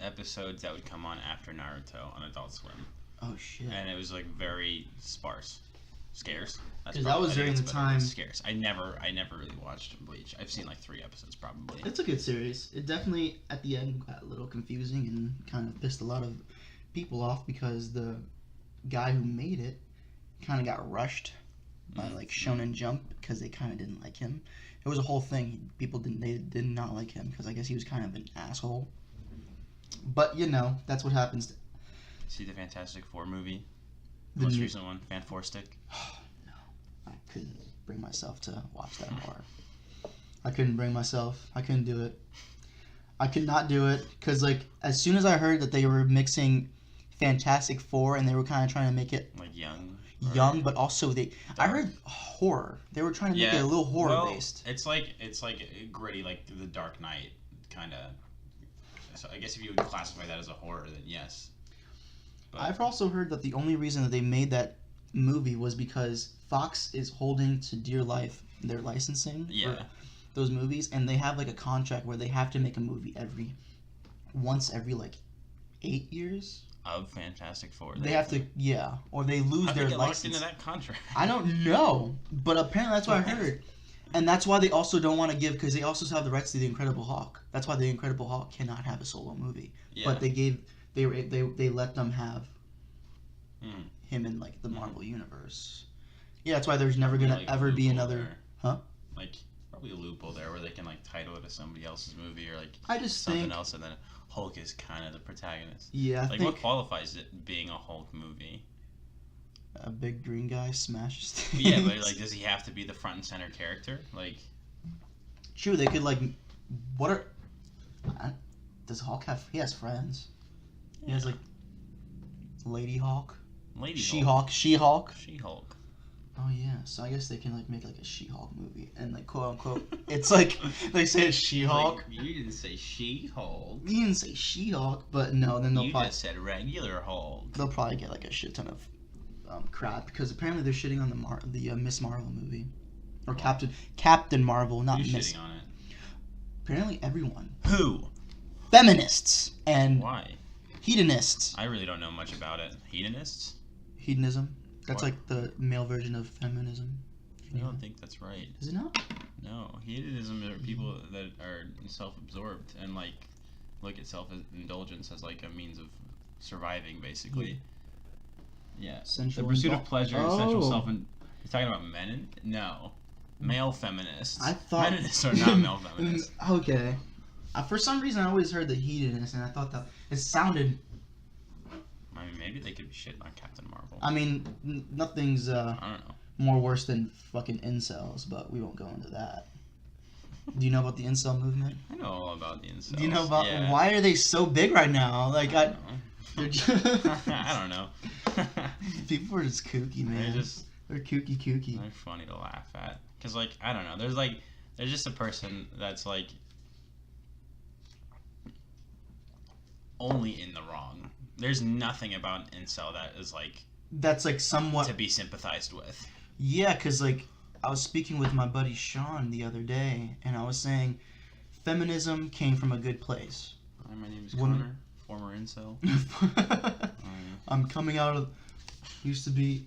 episodes that would come on after Naruto on Adult Swim. Oh shit! And it was like very sparse, scarce. Because that was during the time. Scarce. I never really watched Bleach. I've seen like 3 episodes probably. It's a good series. It definitely at the end got a little confusing and kind of pissed a lot of people off because the guy who made it kind of got rushed by like Shonen Jump because they kind of didn't like him. It was a whole thing. They did not like him because I guess he was kind of an asshole. But that's what happens. See the Fantastic Four movie? The most recent one, Fan4stick. No, I couldn't bring myself to watch that horror. I couldn't bring myself. I couldn't do it. I could not do it because like as soon as I heard that they were mixing Fantastic Four and they were kind of trying to make it like young, but also I heard horror. They were trying to make it a little horror based. It's like gritty, like the Dark Knight kind of. So I guess if you would classify that as a horror, then yes. But I've also heard that the only reason that they made that movie was because Fox is holding to dear life their licensing for those movies, and they have like a contract where they have to make a movie once every like 8 years. Of Fantastic Four. They have to, or they lose their get license. Locked into that contract? I don't know, but apparently that's what I heard. And that's why they also don't want to give, because they also have the rights to the Incredible Hulk. That's why the Incredible Hulk cannot have a solo movie. Yeah. But they let them have him in like the Marvel universe. Yeah, that's why there's never gonna ever be another. Huh? Like probably a loophole there where they can like title it as somebody else's movie or like something else, and then Hulk is kind of the protagonist. Yeah. Like what qualifies it being a Hulk movie? A big green guy smashes things. Yeah, but like, does he have to be the front and center character? Like, true, they could like, does Hulk have? He has friends. Yeah. He has like, Lady Hulk. She-Hulk. She-Hulk. Oh yeah, so I guess they can like make like a She-Hulk movie and like quote unquote, it's like they say She-Hulk. Like, you didn't say She-Hulk. You didn't say She-Hulk, but no, then you just said regular Hulk. They'll probably get like a shit ton of crap because apparently they're shitting on the Miss Marvel movie, or Captain Marvel, not Who's Miss. Shitting on it? Apparently everyone. Who? Feminists and why? Hedonists. I really don't know much about it. Hedonists? Hedonism. That's what? Like the male version of feminism. I don't think that's right. Is it not? No, hedonism are people that are self-absorbed and like look at self-indulgence as like a means of surviving, basically. Yeah. The pursuit of pleasure and sensual self. You're talking about men? No. Male feminists. I thought feminists are not male feminists. Okay. For some reason, I always heard the hedonist, and I thought that it sounded. I mean, maybe they could be shitting on Captain Marvel. I mean, nothing's I don't know. More worse than fucking incels, but we won't go into that. Do you know about the incel movement? I know all about the incels. Do you know about why are they so big right now? Like I don't know. People are just kooky, man. They're kooky. They're funny to laugh at. Cause like I don't know. There's just a person that's like only in the wrong. There's nothing about an incel that's like somewhat to be sympathized with. Yeah, cause like I was speaking with my buddy Sean the other day, and I was saying feminism came from a good place. Hi, my name is Connor, former incel. I'm coming out of used to be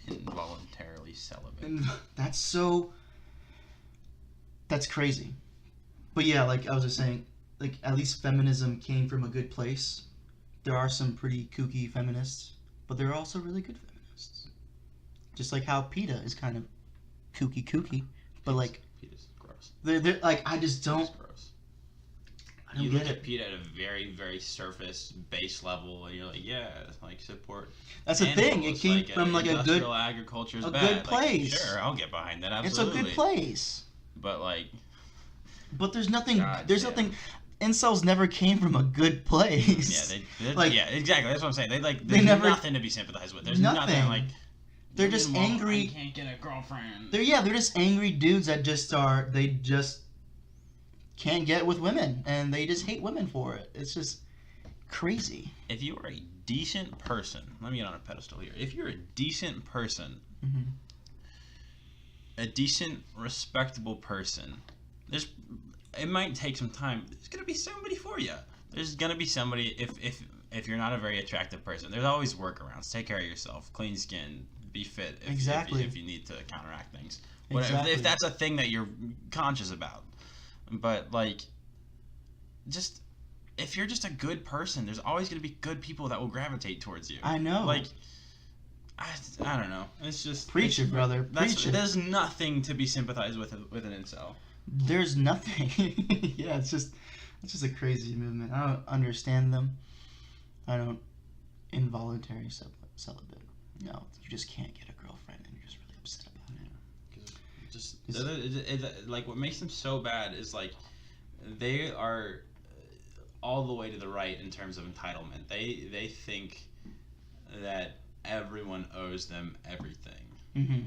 involuntarily celibate. And that's crazy. But yeah, like I was just saying, like at least feminism came from a good place. There are some pretty kooky feminists, but there are also really good feminists. Just like how PETA is kind of kooky, but like PETA's gross. They're like I just don't. Gross. I don't you get look it. at PETA at a very, very surface base level, and you're like, yeah, like support. That's the thing. It came from like a good industrial agriculture is bad. good place. Like, sure, I'll get behind that. Absolutely. It's a good place. But like. But there's nothing. God there's damn. nothing. Incels never came from a good place. Yeah, like yeah, exactly. That's what I'm saying. There's never, nothing to be sympathized with. There's nothing. like. They're just angry. I can't get a girlfriend. They're just angry dudes that they just can't get with women, and they just hate women for it. It's just crazy. If you are a decent person, let me get on a pedestal here. If you're a decent person, mm-hmm. a decent, respectable person, it might take some time. There's gonna be somebody for you. There's gonna be somebody if you're not a very attractive person. There's always workarounds. Take care of yourself. Clean skin. Be fit. If you need to counteract things. Exactly. If that's a thing that you're conscious about. But like, just if you're just a good person, there's always gonna be good people that will gravitate towards you. I know. Like, I don't know. It's just preach it, brother. Preach it. There's nothing to be sympathized with an incel. There's nothing. Yeah, it's just a crazy movement. I don't understand them. I don't. Involuntary celibate. No, you just can't get a girlfriend, and you're just really upset about it. Like what makes them so bad is like they are all the way to the right in terms of entitlement. They think that everyone owes them everything, mm-hmm.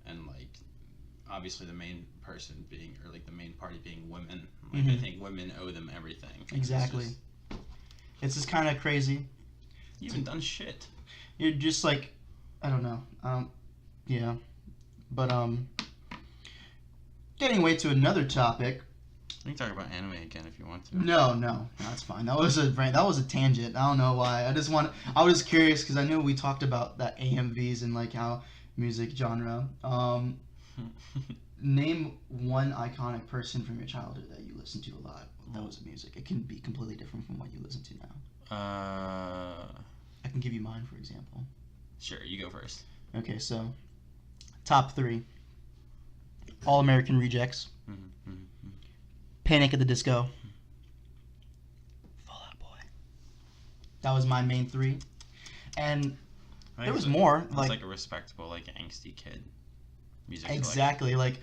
and like obviously the main person being or like the main party being women. Like mm-hmm. they think women owe them everything. Exactly. It's just kind of crazy. You haven't done shit. You're just like, I don't know. Yeah, but getting away to another topic. We can talk about anime again if you want to. No, that's fine. That was a tangent. I don't know why. I was just curious because I knew we talked about that AMVs and like how music genre. Name one iconic person from your childhood that you listened to a lot. That was music. It can be completely different from what you listen to now. I can give you mine, for example. Sure, you go first. Okay, so top 3. All American Rejects. Mm-hmm. Panic at the Disco. Fall Out Boy. That was my main 3. And there was more. It's like a respectable, like angsty kid. Music. Exactly. Like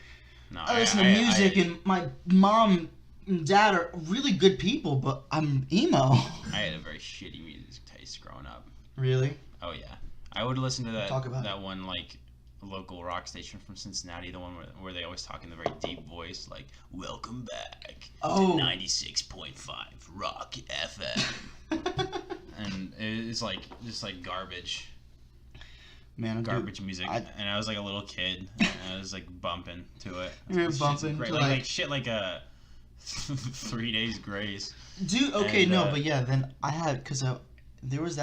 no, I listen to music, and my mom and dad are really good people, but I'm emo. I had a very shitty music taste growing up. Really? Oh yeah, I would listen to that it. one like local rock station from Cincinnati, the one where they always talk in the very deep voice, like "Welcome back to 96.5 Rock FM," and it's like just like garbage. Man, garbage music, and I was like a little kid, and I was like bumping to it. You were bumping great. Like shit, like a 3 Days Grace. Dude, okay, and, but yeah, then I had because there was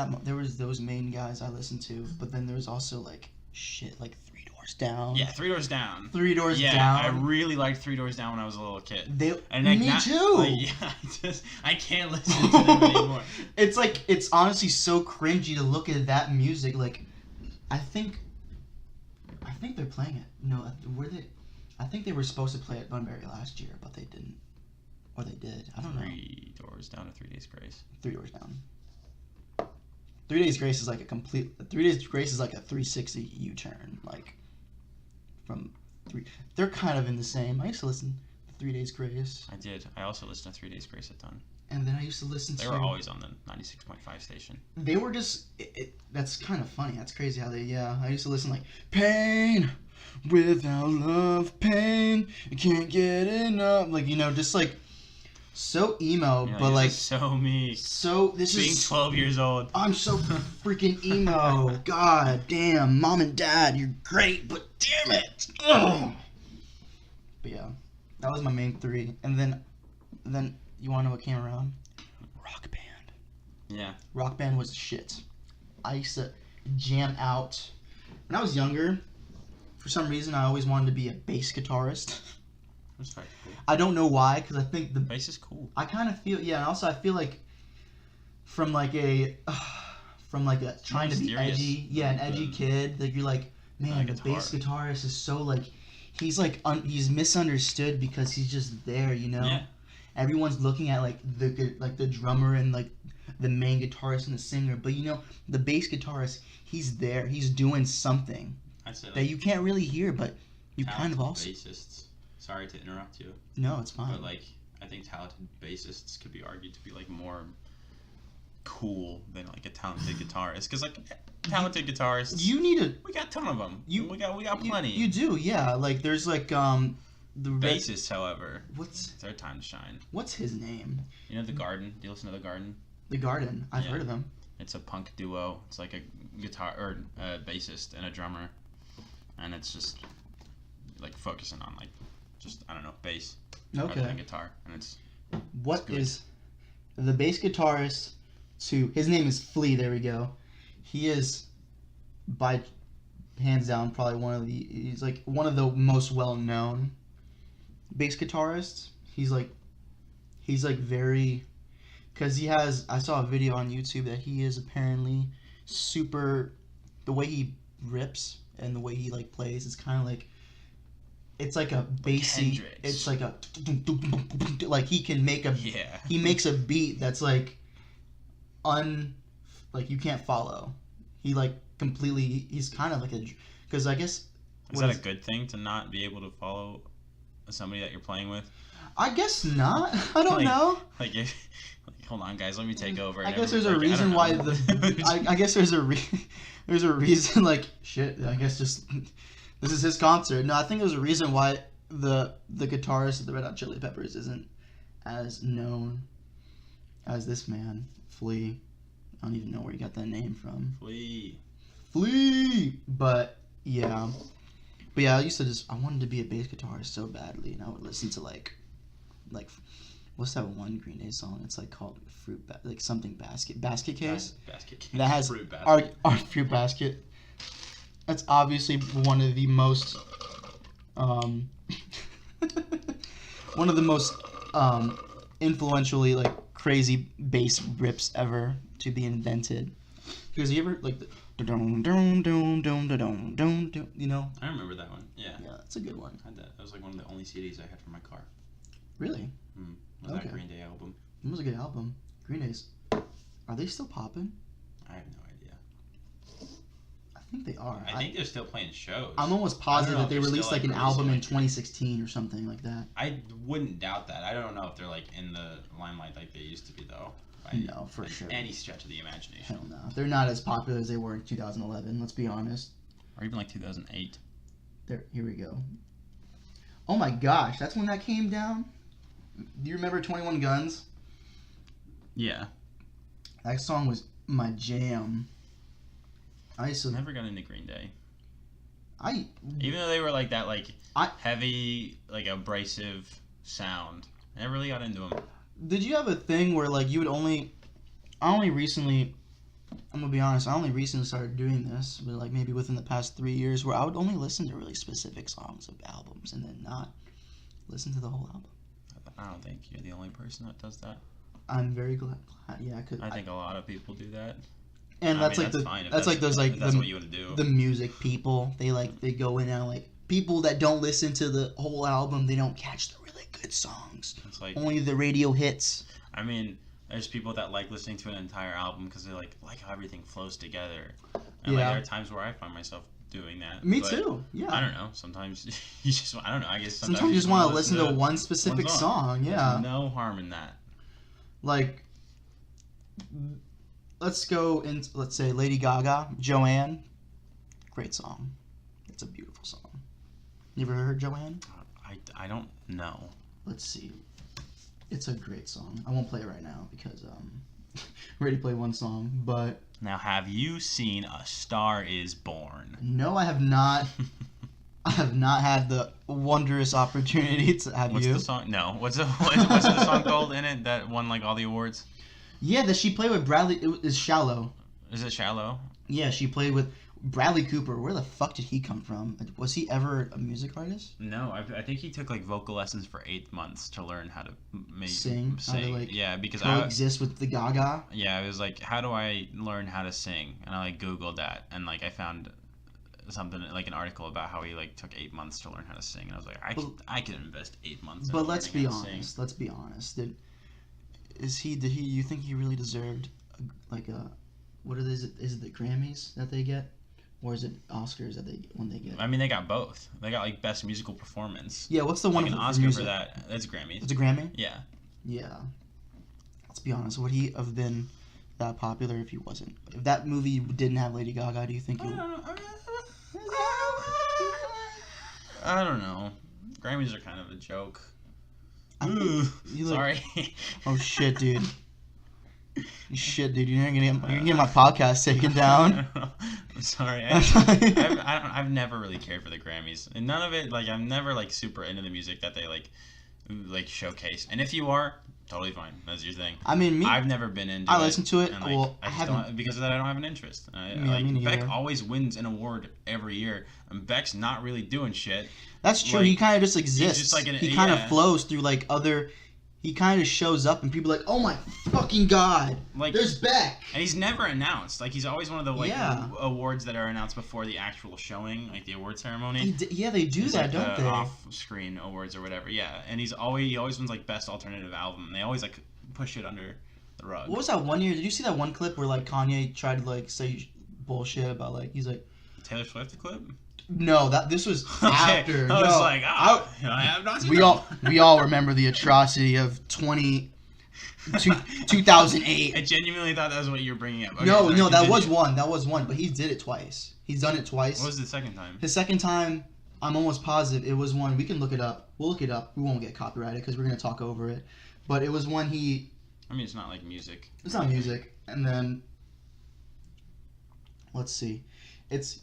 those main guys I listened to, but then there was also like shit like 3 Doors Down. Yeah, 3 Doors Down. 3 Doors Down. Yeah, I really liked 3 Doors Down when I was a little kid. Me too. Like, yeah, I can't listen to them anymore. It's honestly so cringy to look at that music. Like, I think they're playing it. No, were they? I think they were supposed to play at Bunbury last year, but they didn't. Or they did. I don't know. 3 Doors Down or 3 Days Grace? 3 Doors Down. 3 Days Grace is like a complete. 3 Days Grace is like a 360 U-turn. Like, from 3. They're kind of in the same. I used to listen to 3 Days Grace. I did. I also listened to 3 Days Grace a ton. And then I used to listen to... They were always on the 96.5 station. They were just... that's kind of funny. That's crazy how they... Yeah, I used to listen like... Pain, without love, pain, you can't get enough. Like, you know, just like... So emo, but like... So me. So, this being is... 12 years old. I'm so freaking emo. God damn. Mom and Dad, you're great, but damn it. Ugh. But yeah, that was my main 3. And then... You want to know what came around? Rock Band. Yeah. Rock Band was shit. I used to jam out. When I was younger, for some reason, I always wanted to be a bass guitarist. Respectable. I don't know why, because I think the bass is cool. I kind of feel, and also I feel like from like a trying to be edgy, an edgy kid, that you're like, man, the bass guitarist is so like, he's like he's misunderstood because he's just there, you know. Yeah. Everyone's looking at like the drummer and like the main guitarist and the singer, but you know the bass guitarist, he's there, he's doing something that you can't really hear, but you kind of also. Bassists. Sorry to interrupt you. No, it's fine. But like, I think talented bassists could be argued to be like more cool than like a talented guitarist, because like talented guitarists, we got a ton of them. We got plenty. You do, yeah. Like there's like the bassists, however, it's their time to shine. What's his name? You know The Garden? Do you listen to The Garden? The Garden. I've heard of them. It's a punk duo. It's like a guitar or a bassist and a drummer, and it's just like focusing on like just I don't know bass rather than guitar, and it's is the bass guitarist to his name is Flea. There we go. He is by hands down probably he's like one of the most well known bass guitarists. He's like very, because he has, I saw a video on YouTube that he is apparently super, the way he rips and the way he like plays, it's kind of like, it's like a bassy, it's like a, like he can make he makes a beat that's like like you can't follow. He like completely, he's kind of like because I guess. Is that a good thing to not be able to follow somebody that you're playing with? I guess not. I don't know. Like if, hold on guys, let me take over. I guess there's a reason why I guess there's a reason like shit. I guess just this is his concert. No, I think there's a reason why the guitarist of the Red Hot Chili Peppers isn't as known as this man, Flea. I don't even know where he got that name from. Flea. But yeah, I used to I wanted to be a bass guitarist so badly, and I would listen to like what's that one Green Day song? It's like called Basket Case. That has Fruit Basket. Our Fruit Basket. That's obviously one of the most influentially like crazy bass rips ever to be invented. Because you ever like the you know? I remember that one. Yeah. Yeah, that's a good one. I had that. That was like one of the only CDs I had for my car. Really? Was that Green Day album? It was a good album. Green Day's. Are they still popping? I have no idea. I think they are. I think they're still playing shows. I'm almost positive that they released like an album in 2016 or something like that. I wouldn't doubt that. I don't know if they're like in the limelight like they used to be though. No, for sure. Any stretch of the imagination. Hell no. They're not as popular as they were in 2011, let's be honest. Or even like 2008. Here we go. Oh my gosh, that's when that came down? Do you remember 21 Guns? Yeah. That song was my jam. I never got into Green Day. Even though they were like that heavy, like abrasive sound, I never really got into them. Did you have a thing where like you would I'm gonna be honest, I only recently started doing this, but like maybe within the past 3 years, where I would only listen to really specific songs of albums and then not listen to the whole album? I don't think you're the only person that does that. I'm very glad. Yeah, I think a lot of people do that. And that's what you want to do. The music people, they go in and like people that don't listen to the whole album, they don't catch the really good songs. It's like only the radio hits. I mean, there's people that like listening to an entire album because they like how everything flows together. And there are times where I find myself doing that. Me too. Yeah. I don't know. Sometimes you just I don't know. I guess sometimes you just want to listen to one specific song. Yeah. There's no harm in that. Like, let's say Lady Gaga, Joanne. Great song. It's a beautiful song. You ever heard Joanne? I don't know. Let's see. It's a great song. I won't play it right now because we already played one song, but... Now, have you seen A Star Is Born? No, I have not. I have not had the wondrous opportunity to have What's the song? No. What's the song called in it that won like all the awards? Yeah, that she played with Bradley. It is Shallow. Is it Shallow? Yeah, she played with Bradley Cooper, where the fuck did he come from? Was he ever a music artist? No, I think he took like vocal lessons for 8 months to learn how to sing. How to, like, yeah, because coexist with the Gaga. Yeah, I was like, how do I learn how to sing? And I like Googled that, and like I found something like an article about how he like took 8 months to learn how to sing, and I was like, I can invest 8 months. But let's be honest. Let's be honest. Did you think he really deserved like a what is it? Is it the Grammys that they get? Or is it Oscars that when they get? I mean, they got both. They got like best musical performance. Yeah, what's the one? Like an Oscar for that? That's Grammys. It's a Grammy. Yeah. Yeah. Let's be honest. Would he have been that popular if he wasn't? If that movie didn't have Lady Gaga, do you think he would? I don't know. Grammys are kind of a joke. Sorry. Oh shit, dude. Shit, dude, you're gonna get my podcast taken down. I'm sorry. I've never really cared for the Grammys, and none of it. Like, I'm never like super into the music that they like showcase. And if you are, totally fine. That's your thing. I mean, I've never been into. I listen to it. And, like, well, I haven't because of that. I don't have an interest. Beck always wins an award every year, and Beck's not really doing shit. That's true. Like, he kind of just exists. Just like he kind of flows through like other. He kind of shows up and people are like, oh my fucking god, like, there's Beck. And he's never announced. Like, he's always one of the awards that are announced before the actual showing, like the award ceremony. They do that, don't they? Off-screen awards or whatever. Yeah, and he always wins like best alternative album. They always like push it under the rug. What was that one year? Did you see that one clip where like Kanye tried to like say bullshit about like he's like Taylor Swift clip? No, this was after. I was like, I have not seen we all remember the atrocity of 2008. I genuinely thought that was what you were bringing up. Okay, no, that was one. That was one, but he did it twice. He's done it twice. What was the second time? His second time, I'm almost positive it was one. We can look it up. We'll look it up. We won't get copyrighted because we're gonna talk over it. But it was one he. I mean, it's not like music. It's not music, and then. Let's see.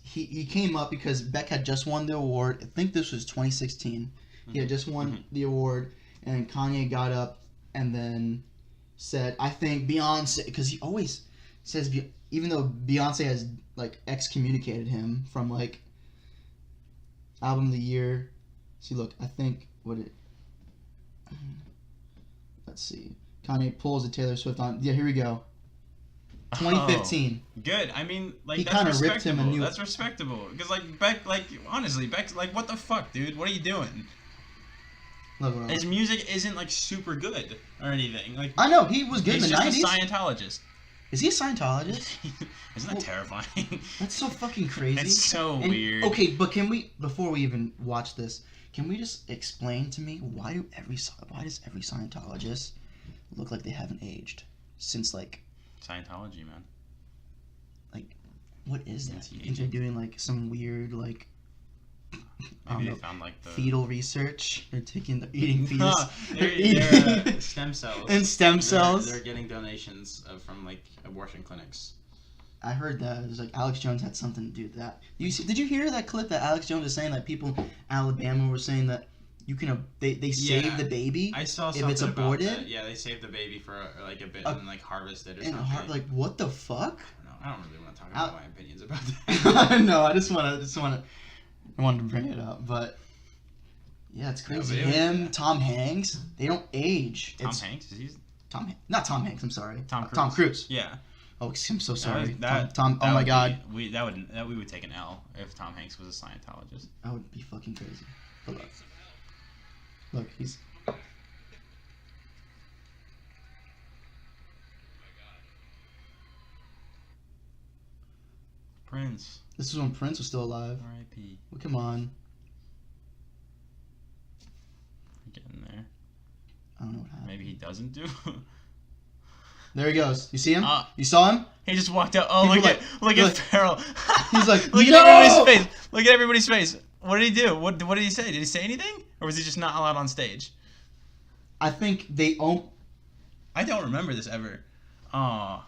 He came up because Beck had just won the award. I think this was 2016. He had just won the award, and Kanye got up and then said, I think Beyonce, because he always says, even though Beyonce has like excommunicated him from like album of the year. See, look, I think let's see. Kanye pulls a Taylor Swift on. Yeah, here we go. 2015. Oh, good. I mean, like, he that's respectable. Ripped him a new... That's respectable. Because, like, Beck, like, honestly, Beck's like, what the fuck, dude? What are you doing? Look, his music isn't, like, super good or anything. Like, I know, he was good in the 90s. He's just a Scientologist. Is he a Scientologist? Isn't that terrifying? That's so fucking crazy. It's so weird. Okay, but can we, before we even watch this, can we just explain to me why does every Scientologist look like they haven't aged since, like... Scientology, man. Like, what is that? You think they're doing like some weird like maybe they found like the fetal research? They're eating fetus. They're stem cells. And stem cells. They're getting donations from like abortion clinics. I heard that. It was like Alex Jones had something to do with that. Did you hear that clip that Alex Jones was saying that people in Alabama were saying that you can they save the baby I saw if it's aborted? About that. Yeah, they save the baby for like a bit and then like harvest it or something. Like what the fuck? I don't really want to talk about my opinions about that. No, I wanted to bring it up, but yeah, it's crazy. Him, Tom Hanks, they don't age. Tom Hanks? Not Tom Hanks. I'm sorry. Tom Cruise. Tom Cruise. Yeah. Oh, I'm so sorry. Tom. Oh my God. We would take an L if Tom Hanks was a Scientologist. That would be fucking crazy. But look, he's. Prince. This is when Prince was still alive. R.I.P. Well, come on. Getting there. I don't know what happened. Maybe he doesn't do. There he goes. You see him? You saw him? He just walked out. Oh, look at Farrell. He's like, look at everybody's face. Look at everybody's face. What did he do? What did he say? Did he say anything, or was he just not allowed on stage? I think they own. I don't remember this ever. Oh,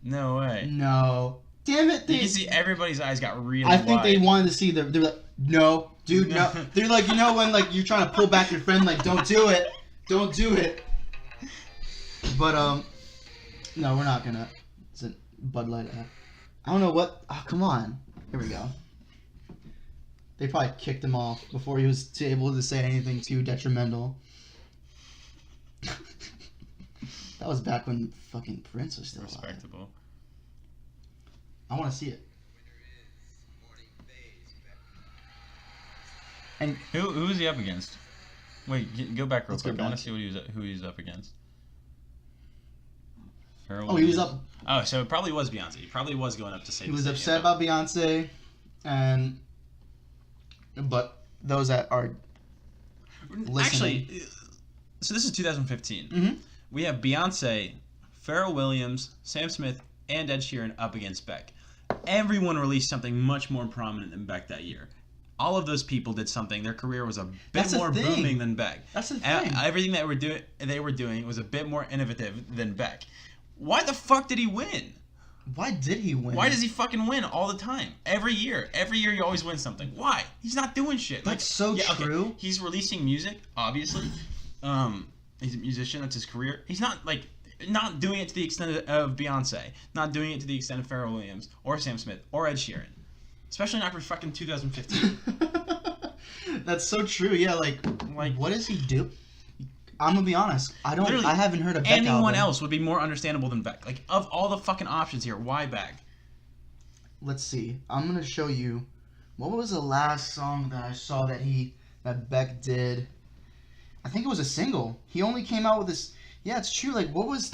no way. No. Damn it! You can see everybody's eyes got really I think wide. they wanted to see they're like, no, dude, no. They're like, you know when like you're trying to pull back your friend, like, don't do it. But no, we're not gonna. It's a Bud Light ad. I don't know what. Oh, come on. Here we go. They probably kicked him off before he was able to say anything too detrimental. That was back when fucking Prince was still Respectable. alive. I want to see it. And who was he up against? Wait, go back real quick. I want to see who he was up against. Oh, he was up. Oh, so it probably was Beyonce. He probably was going up to say. He was upset about Beyonce, but those that are listening. Actually, so this is 2015. Mm-hmm. We have Beyonce, Pharrell Williams, Sam Smith, and Ed Sheeran up against Beck. Everyone released something much more prominent than Beck that year. All of those people did something. Their career was a bit more booming than Beck. That's the thing. Everything that they were doing was a bit more innovative than Beck. Why the fuck did he win? Why did he win? Why does he fucking win all the time? Every year he always wins something. Why? He's not doing shit. That's so true. Okay. He's releasing music, obviously. He's a musician. That's his career. He's not doing it to the extent of Beyonce. Not doing it to the extent of Pharrell Williams or Sam Smith or Ed Sheeran. Especially not for fucking 2015. That's so true. Yeah, like what does he do? I'm gonna be honest. I haven't heard of Beck anyone album. else would be more understandable than Beck. Like, of all the fucking options here, why Beck? Let's see. I'm gonna show you. What was the last song that I saw that Beck did? I think it was a single. He only came out with this. Yeah, it's true. Like, what was?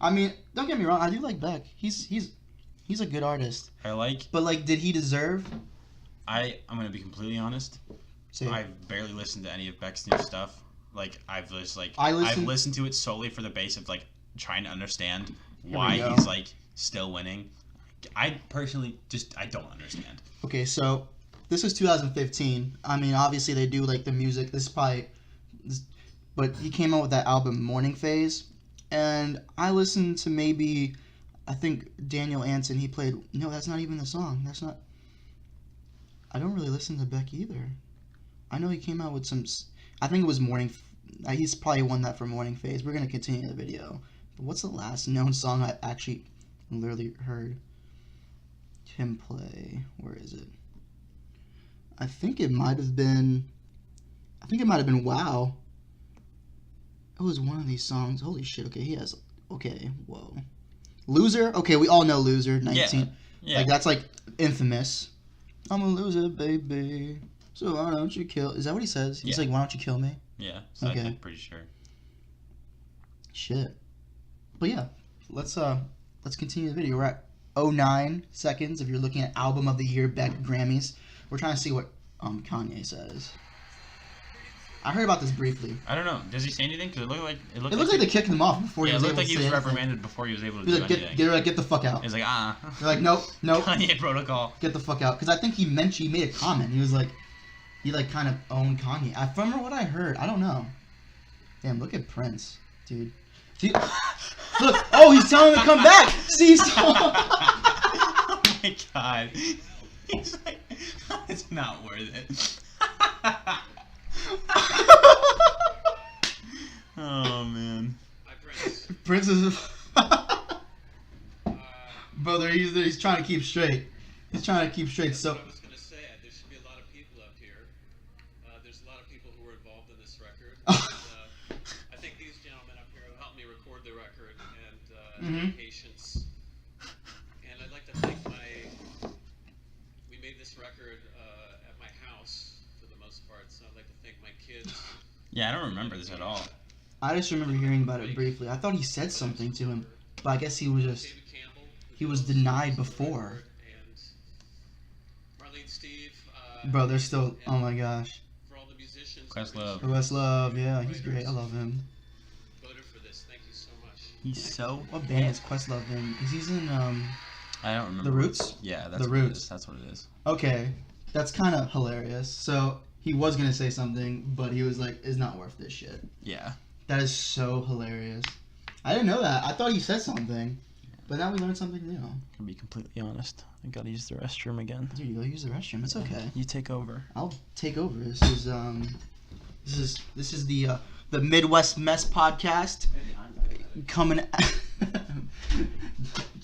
I mean, don't get me wrong. I do like Beck. He's a good artist. But like, did he deserve? I'm gonna be completely honest. I've barely listened to any of Beck's new stuff. Like, I've listened to it solely for the base of like trying to understand why he's like still winning. I personally I don't understand. Okay, so this is 2015. I mean, obviously they do like the music. But he came out with that album Morning Phase, and I listened to maybe, I think Daniel Anson. He played. No, that's not even the song. That's not. I don't really listen to Beck either. I know he came out with some. I think it was Morning. He's probably won that for Morning Phase. We're gonna continue the video. But what's the last known song I actually literally heard him play? Where is it? I think it might have been Wow. It was one of these songs. Holy shit. Okay, he has. Okay, whoa. Loser. Okay, we all know Loser. 19. Yeah. Like that's like infamous. I'm a loser, baby. So why don't you kill? Is that what he says? He's like, why don't you kill me? Yeah. So okay. I'm pretty sure. Shit. But yeah, let's continue the video. We're at 09 seconds. If you're looking at album of the year, Beck Grammys, we're trying to see what Kanye says. I heard about this briefly. I don't know. Does he say anything? Because it looked like they kicked him off before he was able to say anything. It looked like he was reprimanded before he was able to do anything. Get the fuck out. He's like, They're like, nope. Kanye protocol. Get the fuck out. Because I think he made a comment. He was like, he like kind of owned Kanye. From what I heard, I don't know. Damn, look at Prince, dude. Look, he's telling him to come back. See, oh my god. He's like, it's not worth it. Oh man. Prince is brother. He's trying to keep straight. He's trying to keep straight. So I was gonna say there should be a lot of people up here. There's a lot of people who were involved in this record. And, I think these gentlemen up here have helped me record the record and patience. And I'd like to thank we made this record at my house for the most part. So I'd like to thank my kids. Yeah, I don't remember this at all. I just remember hearing about it briefly. I thought he said something to him, but I guess he was denied before. And Marlene, Steve. Bro, they're still. Oh my gosh. For all the musicians. Questlove, yeah, he's great. I love him. Voted for this. Thank you so much. He's so. What band is Questlove in? He's in I don't remember. The Roots. Yeah, that's The what Roots. It is. That's what it is. Okay, that's kind of hilarious. So he was gonna say something, but he was like, "It's not worth this shit." Yeah. That is so hilarious. I didn't know that. I thought he said something, but now we learned something new. To be completely honest, I gotta use the restroom again. Dude, you go use the restroom. It's okay. You take over. I'll take over. This is the Midwest Mess podcast coming.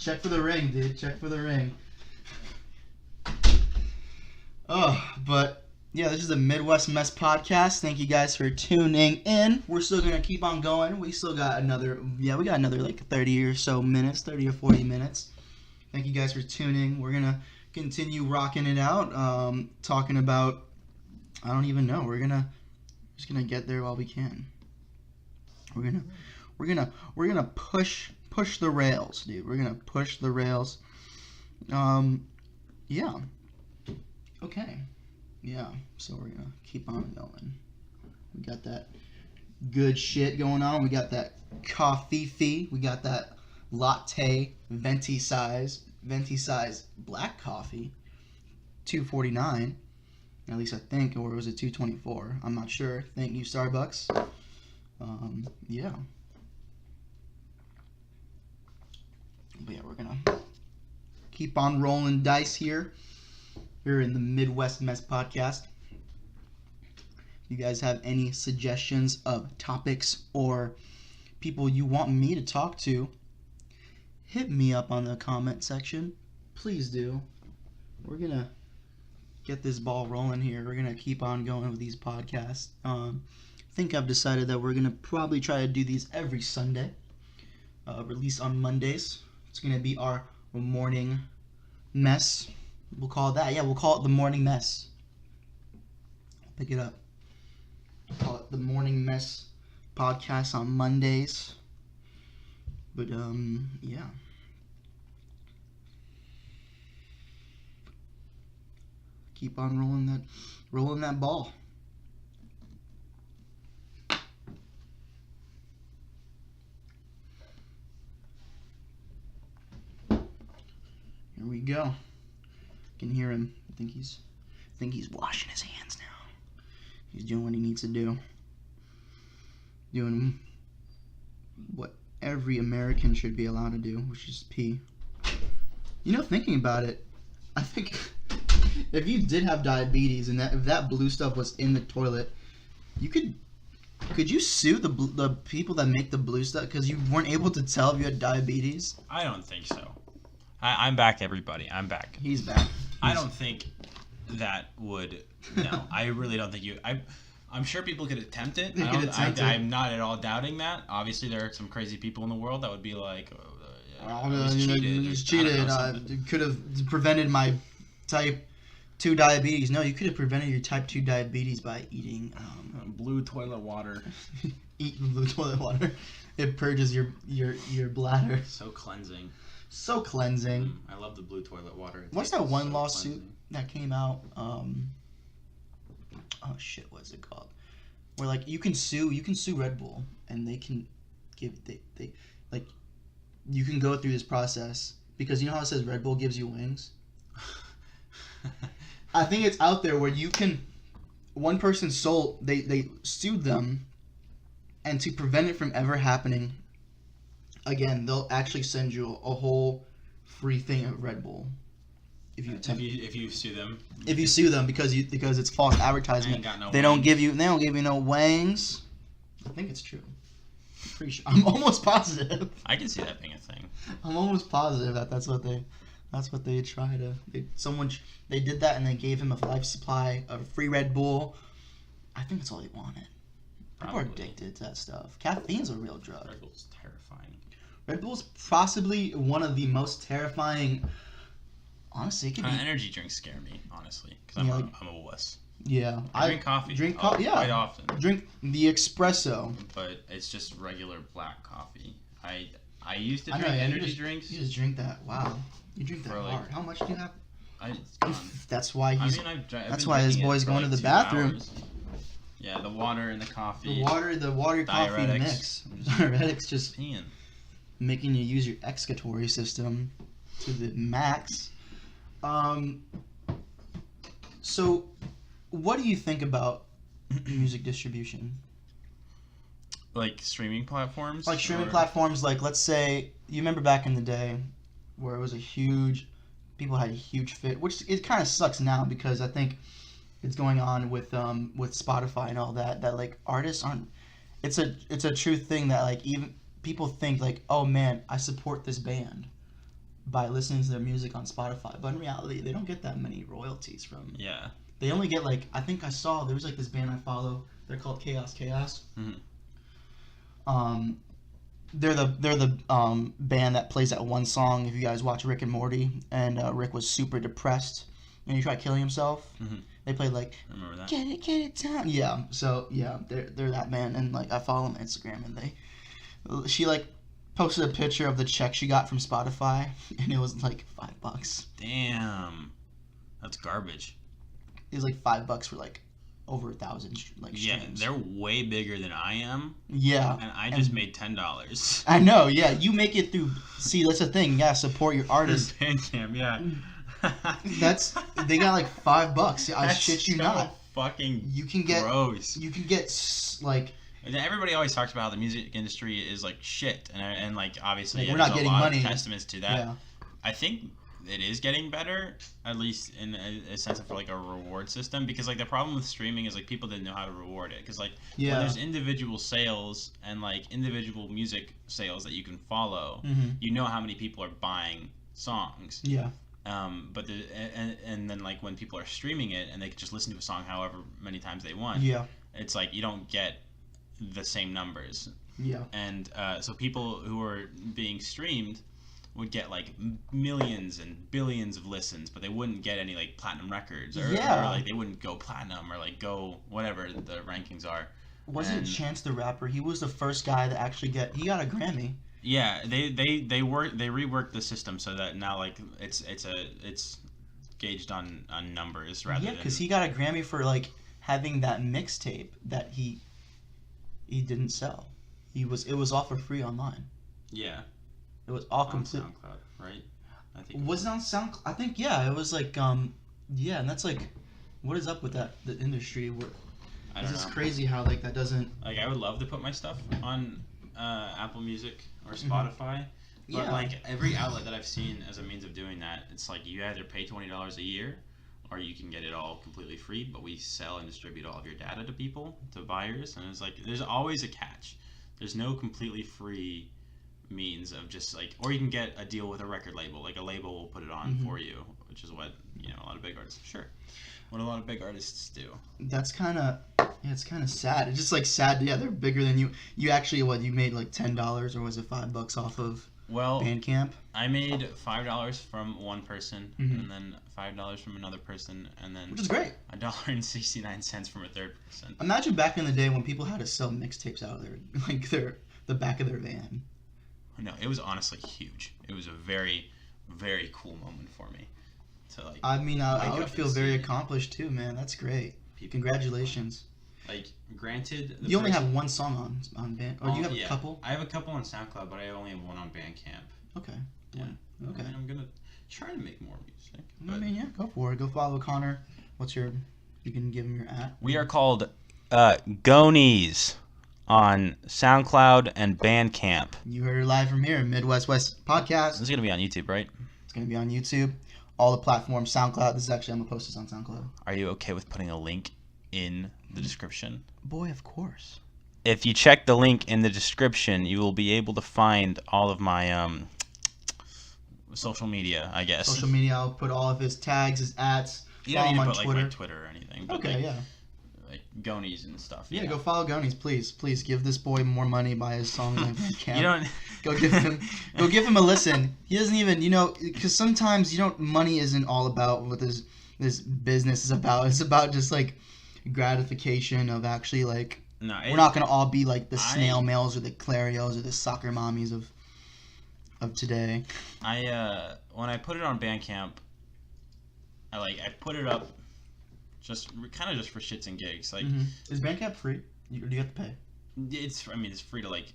Check for the ring, dude. Check for the ring. Oh, but yeah, this is the Midwest Mess Podcast. Thank you guys for tuning in. We're still gonna keep on going. We still got another like 30 or so minutes, 30 or 40 minutes. Thank you guys for tuning. We're gonna continue rocking it out, talking about, I don't even know. We're just gonna get there while we can. We're gonna push the rails, dude. We're gonna push the rails. Yeah. Okay. Yeah. So we're gonna keep on going. We got that good shit going on. We got that coffee fee. We got that latte venti size black coffee, $2.49. At least I think, or was it $2.24? I'm not sure. Thank you, Starbucks. Yeah. But yeah, we're gonna keep on rolling dice here in the Midwest Mess Podcast. If you guys have any suggestions of topics or people you want me to talk to, hit me up on the comment section. Please do. We're gonna get this ball rolling here. We're gonna keep on going with these podcasts. I think I've decided that we're gonna probably try to do these every Sunday. Release on Mondays. It's gonna be our morning mess. We'll call it that. Yeah, we'll call it the morning mess. Pick it up. We'll call it the morning mess podcast on Mondays. But yeah. Keep on rolling that ball. Here we go. I can hear him. I think he's washing his hands now. He's doing what he needs to do. Doing what every American should be allowed to do, which is pee. You know, thinking about it, I think if you did have diabetes and if that blue stuff was in the toilet, could you sue the people that make the blue stuff because you weren't able to tell if you had diabetes? I don't think so. I'm back, everybody. I'm back. He's back. I don't think that would. No, I really don't think you. I'm sure people could attempt it. I'm not at all doubting that. Obviously, there are some crazy people in the world that would be like, you just cheated. Could have prevented my type 2 diabetes. No, you could have prevented your type 2 diabetes by eating blue toilet water. Eating blue toilet water. It purges your bladder. So cleansing. So cleansing. I love the blue toilet water. What's that one lawsuit that came out? Oh shit, what's it called? Where like you can sue Red Bull and they can give they like you can go through this process because you know how it says Red Bull gives you wings? I think it's out there where you can one person they sued them, and to prevent it from ever happening again, they'll actually send you a whole free thing of Red Bull. If you sue them. If you sue them because it's false advertisement. They don't give you no wings. I think it's true. I'm pretty sure. I'm almost positive. I can see that being a thing. I'm almost positive that's what they try to. They did that and they gave him a life supply of free Red Bull. I think that's all they wanted. People are addicted to that stuff. Caffeine's a real drug. Red Bull's terrifying. Red Bull's possibly one of the most terrifying. Honestly, it could be. Energy drinks scare me, honestly, because I'm a wuss. Yeah, I drink coffee. Yeah, quite often. Drink the espresso. But it's just regular black coffee. I used to drink energy drinks. You just drink that. Wow, you drink that hard. How much do you have? That's why that's why his boy's going to the bathroom. Hours. Yeah, the water and the coffee. The water coffee mix. Diuretics just peeing. Making you use your excretory system to the max. So, what do you think about music distribution? Like streaming platforms? Like streaming platforms, like let's say, you remember back in the day where it was people had a huge fit, which it kind of sucks now because I think it's going on with Spotify and all that like artists aren't, it's a true thing that like even people think like, oh man, I support this band. by listening to their music on Spotify, but in reality, they don't get that many royalties from. Yeah. They only get like, I think I saw there was like this band I follow. They're called Chaos. Mm-hmm. They're the band that plays that one song. If you guys watch Rick and Morty, and Rick was super depressed and he tried killing himself. Mm-hmm. They played like, I remember that. Get it down. Yeah. So yeah, they're that band, and like I follow them on Instagram, and she like posted a picture of the check she got from Spotify, and it was like $5. Damn, that's garbage. It was like $5 for like over 1,000 like streams. Yeah, they're way bigger than I am. Yeah. And I just made $10. I know, yeah. You make it through. See, that's the thing. Yeah, support your artist. Bandcamp, yeah. They got like $5. I shit you so not. Fucking you can get gross. You can get like. Everybody always talks about how the music industry is like shit, and like obviously we're not there's getting a lot money. of testaments to that. Yeah. I think it is getting better, at least in a sense of like a reward system, because like the problem with streaming is like people didn't know how to reward it, because like when there's individual sales and like individual music sales that you can follow, you know how many people are buying songs. Yeah. But and then like when people are streaming it and they can just listen to a song however many times they want. Yeah. It's like you don't get the same numbers. Yeah. And so people who are being streamed would get like millions and billions of listens, but they wouldn't get any like platinum records, or like they wouldn't go platinum or like go whatever the rankings are. Wasn't Chance the Rapper? He was the first guy that actually he got a Grammy. Yeah, they reworked the system so that now like it's gauged on numbers rather than. Yeah, because he got a Grammy for like having that mixtape that he didn't sell. It was all for free online. Yeah. It was all on complete. SoundCloud, right? I think. Was it on SoundCloud? I think yeah. It was like yeah, and that's like, what is up with that the industry? It's just crazy how like that doesn't. Like I would love to put my stuff on Apple Music or Spotify, but like every outlet that I've seen as a means of doing that, it's like you either pay $20 a year, or you can get it all completely free. But we sell and distribute all of your data to people, to buyers, and it's like there's always a catch. There's no completely free means of just like, or you can get a deal with a record label, like a label will put it on for you, which is what a lot of big artists what a lot of big artists do. That's kind of it's kind of sad. It's just like sad. Yeah, they're bigger than you. You actually you made like $10 or was it $5 off of Bandcamp? I made $5 from one person, and then $5 from another person, and then which is great. $1.69 from a third person. Imagine back in the day when people had to sell mixtapes out of the back of their van. No, it was honestly huge. It was a very, very cool moment for me. To like. I mean, I would feel very accomplished too, man. That's great. Congratulations. Like, granted, you only have one song on Band, or do you have a couple? I have a couple on SoundCloud, but I only have one on Bandcamp. Okay. Yeah. Okay. I mean, I'm gonna try to make more music. I mean, yeah, go for it. Go follow Connor. You can give him your @ We are called Gonies on SoundCloud and Bandcamp. You heard it live from here, Midwest West Podcast. This is gonna be on YouTube, right? It's gonna be on YouTube, all the platforms, SoundCloud. This is actually, I'm gonna post this on SoundCloud. Are you okay with putting a link in the description? Boy, of course. If you check the link in the description, you will be able to find all of my social media, I guess. Social media, I'll put all of his tags, his @. You don't need to put Twitter. like my Twitter or anything. But okay, yeah. Like Gonies and stuff. Yeah, go follow Gonies, please. Please give this boy more money by his song on Bandcamp. You don't. Go give him a listen. He doesn't even, because sometimes money isn't all about what this business is about. It's about just like gratification of actually like. No, we're not gonna all be like the snail mails or the Clarios or the soccer mommies of today. When I put it on Bandcamp, I put it up just for shits and gigs. Like, is Bandcamp free? Or do you have to pay? It's free to like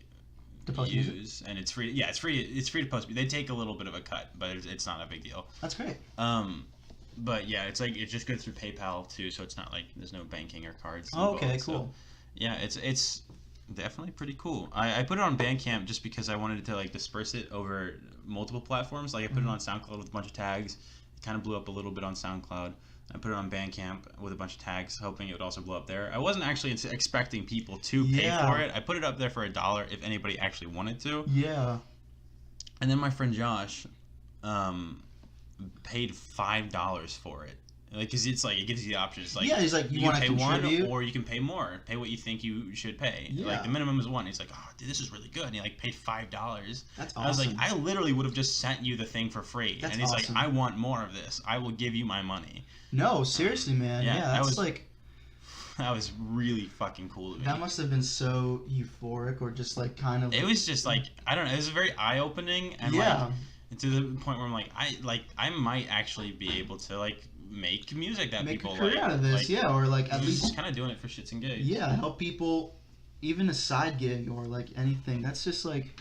to post use, music? and it's free. Yeah, it's free. It's free to post. They take a little bit of a cut, but it's not a big deal. That's great. But yeah, it's like it just goes through PayPal too, so it's not like there's no banking or cards. Oh, okay, involved, cool. So, yeah, it's definitely pretty cool. I put it on Bandcamp just because I wanted to like disperse it over multiple platforms. Like I put it on SoundCloud with a bunch of tags. It kind of blew up a little bit on SoundCloud. I put it on Bandcamp with a bunch of tags, hoping it would also blow up there. I wasn't actually expecting people to pay for it. I put it up there for $1 if anybody actually wanted to. Yeah. And then my friend Josh paid $5 for it. Like, cause it's like it gives you the option. It's like he's like you want to pay contribute, one, or you can pay more. Pay what you think you should pay. Yeah. Like the minimum is $1. He's like, oh, dude, this is really good. And he like paid $5. That's awesome. I was like, I literally would have just sent you the thing for free. That's and he's awesome. like, I want more of this. I will give you my money. No, seriously, man. Yeah, that's like. That was really fucking cool to me. That must have been so euphoric, or just like kind of. It was just like, I don't know. It was very eye opening, and like to the point where I'm like, I might actually be able to like make music that make people a career like. out of this, like, or like at least kind of doing it for shits and gigs. Yeah, help people, even a side gig or like anything. That's just like,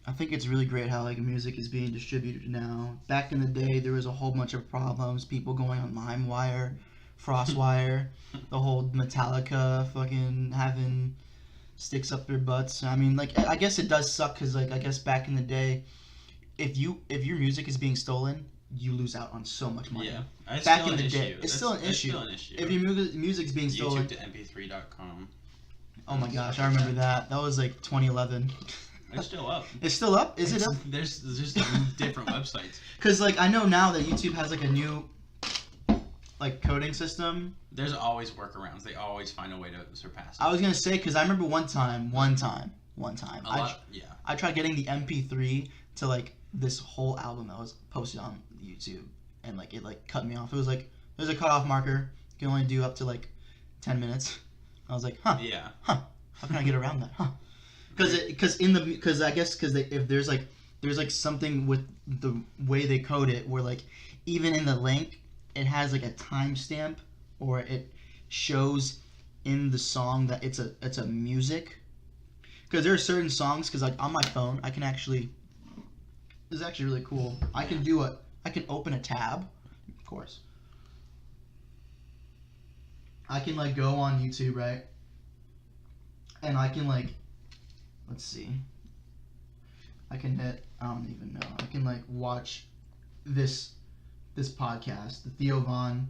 I think it's really great how like music is being distributed now. Back in the day, there was a whole bunch of problems. People going on LimeWire, FrostWire, the whole Metallica fucking having sticks up their butts. I mean, like, I guess it does suck because like I guess back in the day, if your music is being stolen, you lose out on so much money. Yeah, it's back still in the an day, issue. it's still an issue. Still an issue. If your music's being stolen, YouTube to mp3.com. Oh my gosh, I remember that. That was like 2011. It's still up. It's still up? Is it up? There's just different websites. Because like I know now that YouTube has like a new like coding system. There's always workarounds. They always find a way to surpass it. I was gonna say because I remember one time. I tried getting the MP3 to like this whole album that was posted on YouTube, and like it like cut me off. It was like there's a cutoff marker. You can only do up to like 10 minutes. I was like, huh. Yeah. Huh. How can I get around that? Huh. Because I guess if there's like something with the way they code it where like even in the link it has like a timestamp or it shows in the song that it's a music. Because there are certain songs, because like on my phone I can actually, this is actually really cool. I can open a tab, of course. I can like go on YouTube, right? And I can like, let's see. I can hit, I don't even know. I can like watch this podcast, the Theo Von,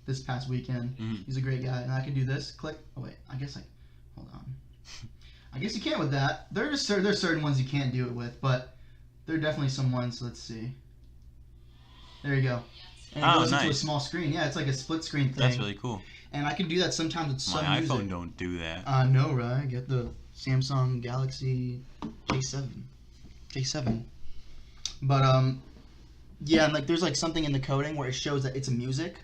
this past weekend. Mm-hmm. He's a great guy. And I can do this, click. Oh wait, hold on. I guess you can with that. There's certain ones you can't do it with, but there are definitely some ones. Let's see. There you go. And it goes into a small screen. Yeah, it's like a split screen thing. That's really cool. And I can do that sometimes with some music. My iPhone don't do that. No, right? Get the Samsung Galaxy J7. But yeah, and like there's like something in the coding where it shows that it's a music,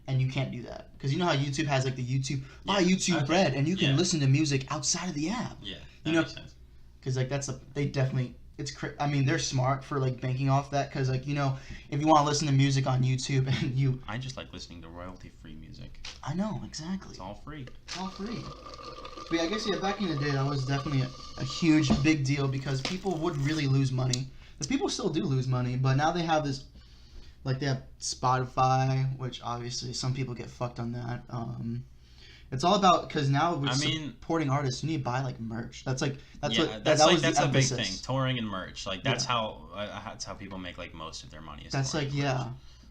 and you can't do that because you know how YouTube has like the YouTube buy YouTube Red, and you can listen to music outside of the app. Yeah, that makes sense. Because like they definitely. I mean, they're smart for like banking off that because like, you know, if you want to listen to music on YouTube and you... I just like listening to royalty-free music. I know, exactly. It's all free. It's all free. But yeah, I guess, yeah, back in the day, that was definitely a huge, big deal because people would really lose money. The people still do lose money, but now they have this, like they have Spotify, which obviously some people get fucked on that. It's all about, because now with supporting artists, you need to buy like merch. That's the big thing. Touring and merch, like that's how people make like most of their money. That's like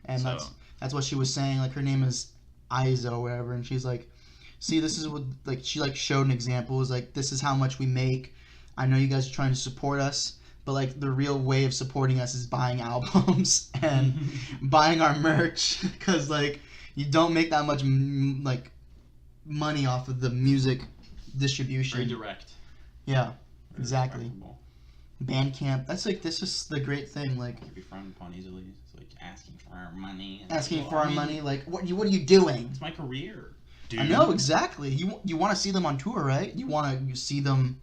and so. that's what she was saying. Like her name is Isa or whatever, and she's like, see, this is what like she like showed an example. It was like, this is how much we make. I know you guys are trying to support us, but like the real way of supporting us is buying albums and buying our merch, because like you don't make that much like money off of the music distribution. Very direct. Yeah, exactly. Bandcamp. That's the great thing. Like, can't be frowned upon easily. It's like asking for our money. Money. Like, what are you doing? It's my career. Dude. I know, exactly. You want to see them on tour, right? You want to see them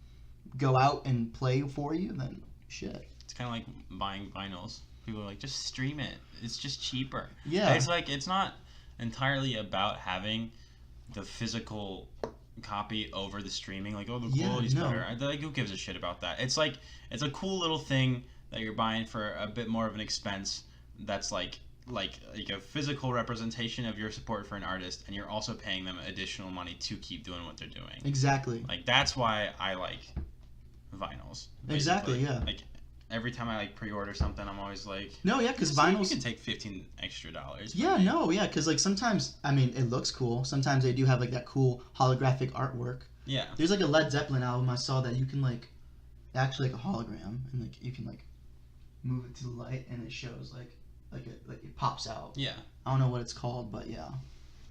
go out and play for you. Then shit. It's kind of like buying vinyls. People are like, just stream it. It's just cheaper. Yeah. It's like it's not entirely about having the physical copy over the streaming, like, oh, the quality's better. Like, who gives a shit about that? It's like, it's a cool little thing that you're buying for a bit more of an expense that's like a physical representation of your support for an artist, and you're also paying them additional money to keep doing what they're doing. Exactly. Like, that's why I like vinyls. Basically. Exactly, yeah. Like, every time I like pre-order something, I'm always like, no, yeah, because vinyls, you can take $15 extra. Yeah, no, yeah, because like sometimes, I mean, it looks cool. Sometimes they do have like that cool holographic artwork. Yeah. There's like a Led Zeppelin album I saw that you can like, actually like a hologram, and like you can like move it to the light and it shows like it pops out. Yeah. I don't know what it's called, but yeah,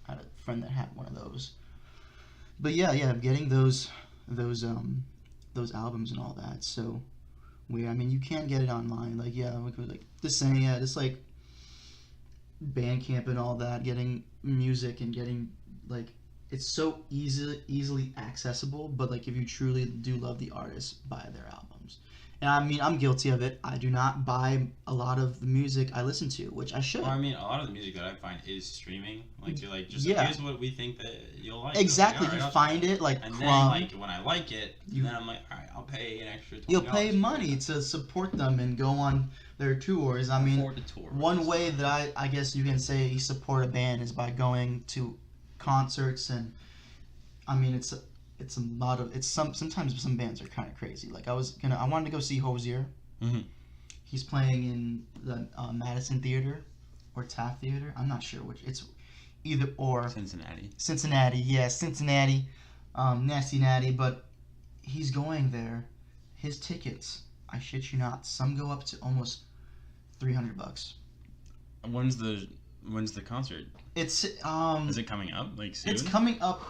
I had a friend that had one of those. But yeah, getting those albums and all that. So weird. I mean, you can get it online. Like just saying, just like Bandcamp and all that. Getting music and getting like it's so easily accessible. But like if you truly do love the artist, buy their albums. And I mean, I'm guilty of it. I do not buy a lot of the music I listen to, which I should. Well, I mean, a lot of the music that I find is streaming. Like, you're like, just yeah. here's what we think that you'll like. Exactly. Like, you find it, like, and then, like, when I like it, then I'm like, all right, I'll pay an extra $20. You'll pay money to support them and go on their tours. I mean, one way that I guess you can say you support a band is by going to concerts, and I mean, it's a lot of sometimes some bands are kind of crazy. Like I wanted to go see Hozier. Mm-hmm. He's playing in the Madison Theater or Taft Theater. I'm not sure which. It's either or. Cincinnati, yes, Cincinnati, Nasty Natty. But he's going there. His tickets, I shit you not, some go up to almost $300. When's the concert? It's Is it coming up like soon? It's coming up.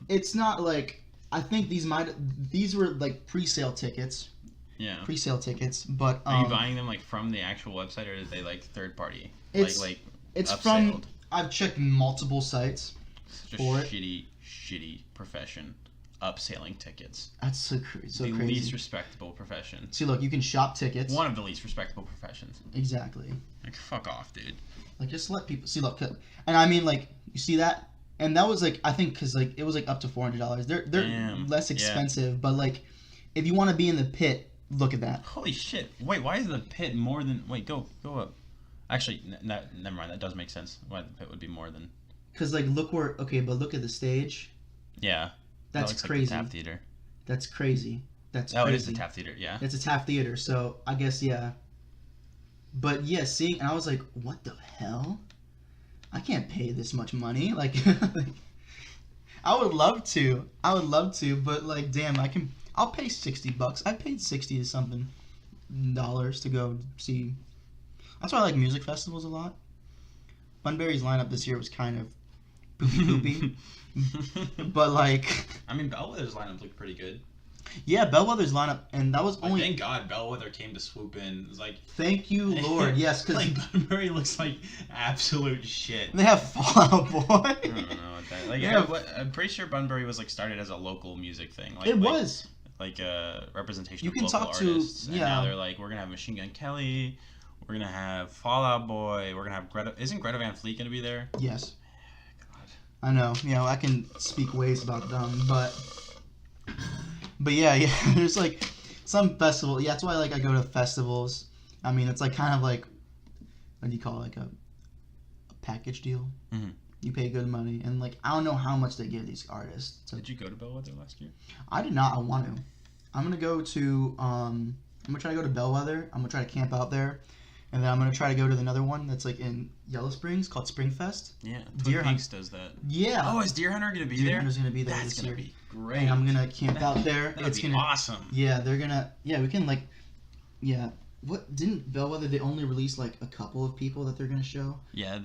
It's not like. I think these were like pre-sale tickets. Yeah. Pre-sale tickets, but are you buying them like from the actual website, or are they like third party? It's upselled? from. I've checked multiple sites for it. Shitty profession. Upselling tickets. That's so crazy. The least respectable profession. See, look, you can shop tickets. One of the least respectable professions. Exactly. Like, fuck off, dude. Like, just let people see. Look, and I mean, like, you see that. And that was like, I think, because like it was like up to $400. They're less expensive, but like, if you want to be in the pit, look at that. Holy shit! Wait, why is the pit more than? Wait, go up. Actually, never mind. That does make sense. Why the pit would be more than? Because like, look at the stage. Yeah. That's that crazy. Like the Taft Theater. That's crazy. That's crazy. Oh, it is the Taft Theater. Yeah. It's a Taft Theater, so I guess yeah. But yeah, seeing, and I was like, what the hell? I can't pay this much money. Like, I would love to, but like, damn, I'll pay $60. I paid $60 something to go see. That's why I like music festivals a lot. Bunbury's lineup this year was kind of poopy. But like, I mean, Bellwether's lineup looked pretty good. Yeah, Bellwether's lineup, and that was only. Thank God Bellwether came to swoop in. It was like, thank you, Lord. Yes, because like Bunbury looks like absolute shit. They have Fall Out Boy. I don't know what that. Like, I'm pretty sure Bunbury was like started as a local music thing. Like, it was like a representation. You of can local talk artists, to and now they're like, we're gonna have Machine Gun Kelly, we're gonna have Fall Out Boy, we're gonna have Greta. Isn't Greta Van Fleet gonna be there? Yes. I know, I can speak ways about them, but yeah, there's like some festival. Yeah, that's why like I go to festivals. I mean, it's like kind of like, what do you call it, like a package deal? Mm-hmm. You pay good money, and like I don't know how much they give these artists. Did you go to Bellwether last year? I did not. I want to. I'm gonna go to. I'm gonna try to go to Bellwether. I'm gonna try to camp out there. And then I'm going to try to go to another one that's like in Yellow Springs called Springfest. Yeah, Twin Peaks does that. Yeah. Oh, is Deer Hunter going to be there? Deer Hunter's going to be there this year. That's going to be great. And I'm going to camp out there. It's going to be awesome. Yeah, they're going to, we can like, what, didn't Bellwether, they only released like a couple of people that they're going to show? Yeah, I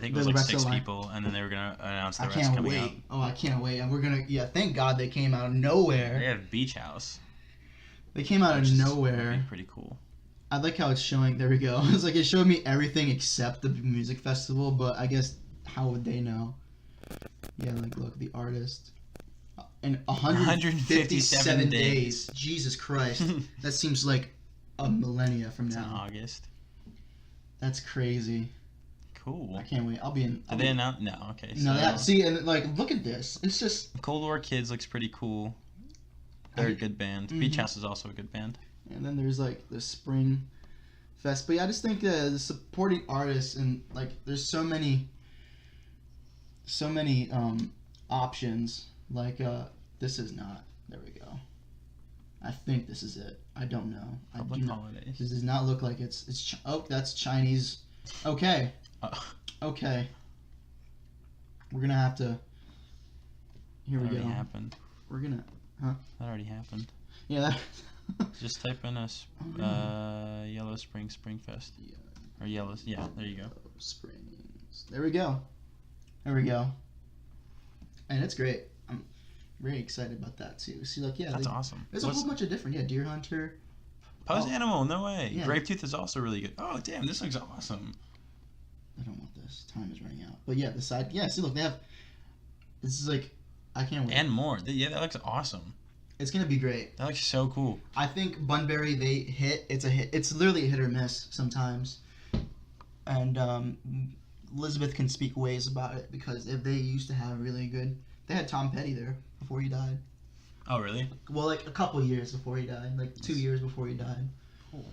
think it was like 6 people, and then they were going to announce the rest coming out. Oh, I can't wait. And we're going to, thank God they came out of nowhere. They have Beach House. They came out of nowhere. Pretty cool. I like how it's showing. There we go. It's like it showed me everything except the music festival, but I guess how would they know? Yeah, like look, the artist. In 157 days. Jesus Christ. That seems like a millennia from now. It's in August. That's crazy. Cool. I can't wait. I'll be in. Did they announce? No, okay. No, see, and like, look at this. It's just. Cold War Kids looks pretty cool. They're a good band. Mm-hmm. Beach House is also a good band. And then there's like the Spring Fest, but yeah, I just think the supporting artists and like there's so many options. Like this is not. There we go. I think this is it. I don't know. Public holidays. This does not look like it's. Oh, that's Chinese. Okay. Okay. We're gonna have to. Here we go. That already happened. We're gonna. Huh? That already happened. Yeah. Just type in Yellow Spring Springfest. Yeah. Or Yellow. Yeah, there you go. Springs. There we go. And it's great. I'm very excited about that too. See, like, yeah, that's awesome. There's a whole bunch of different, Deer Hunter. Post Animal, no way. Yeah. Gravetooth is also really good. Oh, damn, this looks awesome. I don't want this. Time is running out. But yeah, the side. Yeah, see, look, they have. This is like, I can't wait. And more. Yeah, that looks awesome. It's gonna be great. That looks so cool. I think Bunbury, they hit. It's a hit. It's literally a hit or miss sometimes. And Elizabeth can speak ways about it because if they used to have really good. They had Tom Petty there before he died. Oh, really? Well, like a couple years before he died, like 2 years before he died. Cool.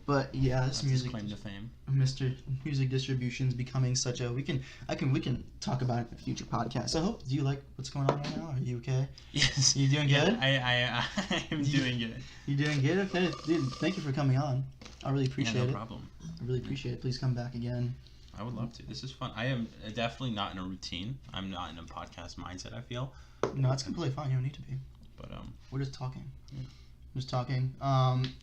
But yeah, this music claim to fame. Mr. Music Distribution is becoming such a we can talk about it in a future podcast. So I hope, do you like what's going on right now? Are you okay? Yes. You doing good? I am doing good. You doing good? Okay, dude. Thank you for coming on. I really appreciate it. No problem. I really appreciate it. Please come back again. I would love to. This is fun. I am definitely not in a routine. I'm not in a podcast mindset, I feel. No, it's completely fine. You don't need to be. But we're just talking. Yeah. Just talking.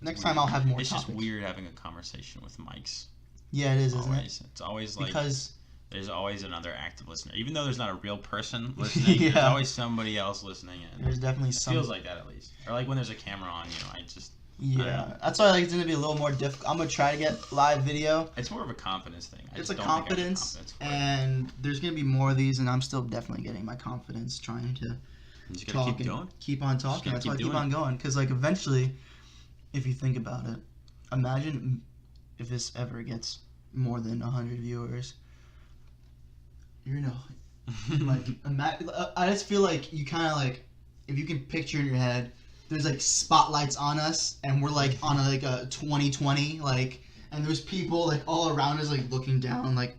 Next time I'll have more. It's topics. just weird having a conversation with mics. Yeah, it is, isn't it? It's always like because there's always another active listener, even though there's not a real person listening. Yeah. There's always somebody else listening in. There's definitely it feels like that at least, or like when there's a camera on. I just. Yeah, that's why it's going to be a little more difficult. I'm going to try to get live video. It's more of a confidence thing. It's a confidence, and there's going to be more of these, and I'm still definitely getting my confidence trying to talk keep going. Keep on talking. That's why I keep on going, because like eventually, if you think about it, imagine if this ever gets more than 100 viewers. You know, like I just feel like you kind of like if you can picture in your head. There's like spotlights on us, and we're like on a 2020 like, and there's people like all around us like looking down like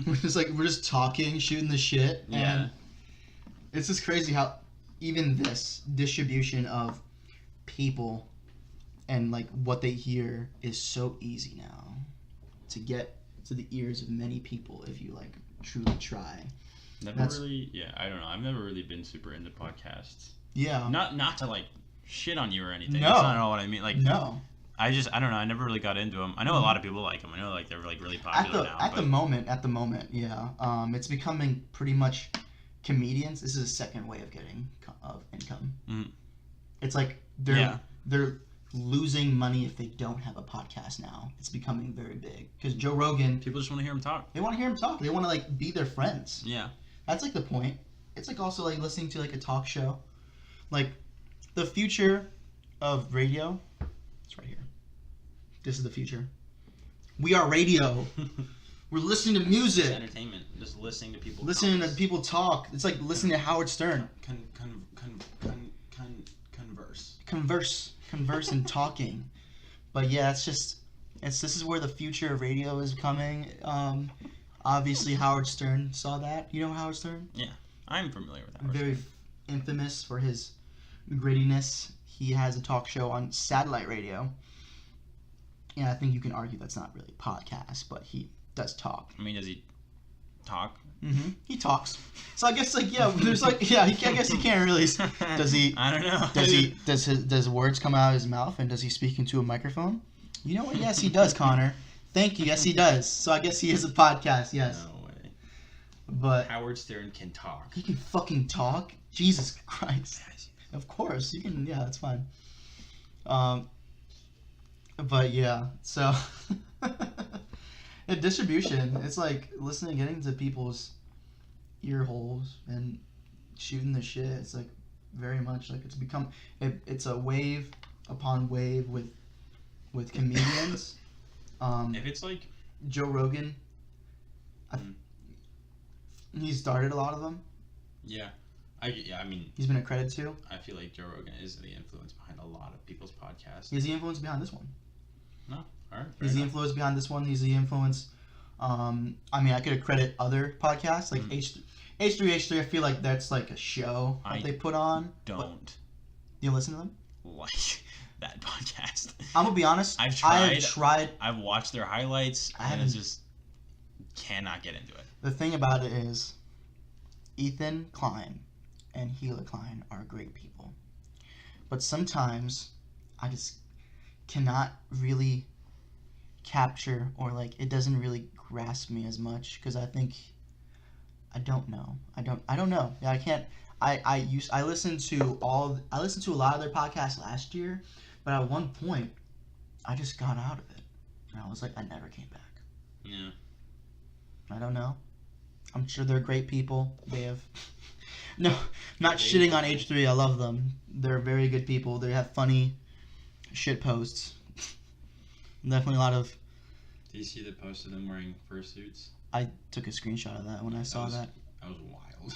we're just talking, shooting the shit, and yeah. It's just crazy how even this distribution of people and like what they hear is so easy now to get to the ears of many people if you like truly try. I don't know. I've never really been super into podcasts. Yeah. Not to like. Shit on you or anything. No. That's not at all what I mean. Like, no. I don't know. I never really got into them. I know a lot of people like them. I know like they're like really popular now. At the moment, yeah. It's becoming pretty much comedians. This is a second way of getting of income. Mm-hmm. It's like they're losing money if they don't have a podcast now. It's becoming very big because Joe Rogan. People just want to hear him talk. They want to hear him talk. They want to like be their friends. Yeah. That's like the point. It's like also like listening to like a talk show, like. The future of radio, it's right here. This is the future. We are radio. We're listening to music. It's entertainment. Just listening to people. Listening to people talk. It's like listening to Howard Stern. Converse and talking. But yeah, this is where the future of radio is coming. Obviously, Howard Stern saw that. You know Howard Stern? Yeah, I'm familiar with Howard Very Stern. Infamous for his grittiness. He has a talk show on satellite radio, and I think you can argue that's not really a podcast, but he does talk. I mean, does he talk? Mm-hmm. He talks. So I guess like there's like I guess you can't really. Does he? I don't know. Does words come out of his mouth, and does he speak into a microphone? You know what? Yes, he does, Connor. Thank you. Yes, he does. So I guess he is a podcast. Yes. No way. But Howard Stern can talk. He can fucking talk. Jesus Christ. Of course, you can. Yeah, that's fine. But yeah, so distribution. It's like getting to people's ear holes and shooting the shit. It's like very much like it's become. It's a wave upon wave with comedians. If it's like Joe Rogan, he started a lot of them. Yeah. I mean... He's been a credit to. I feel like Joe Rogan is the influence behind a lot of people's podcasts. He's the influence behind this one. No? Alright. He's the influence behind this one. He's the influence... I mean, I could credit other podcasts, like H3H3. I feel like that's like a show that they put on. Don't. You listen to them? Like that podcast. I'm going to be honest. I've tried. I've watched their highlights, and it's just... cannot get into it. The thing about it is, Ethan Klein and Gila Klein are great people. But sometimes I just cannot really capture, or like it doesn't really grasp me as much, because I don't know. I don't know. Yeah, I can't. I listened to a lot of their podcasts last year, but at one point I just got out of it, and I was like, I never came back. Yeah. I don't know. I'm sure they're great people. They have no, not shitting on H3. I love them. They're very good people. They have funny shit posts. Definitely a lot of. Did you see the post of them wearing fursuits? I took a screenshot of that when I saw that. That was wild.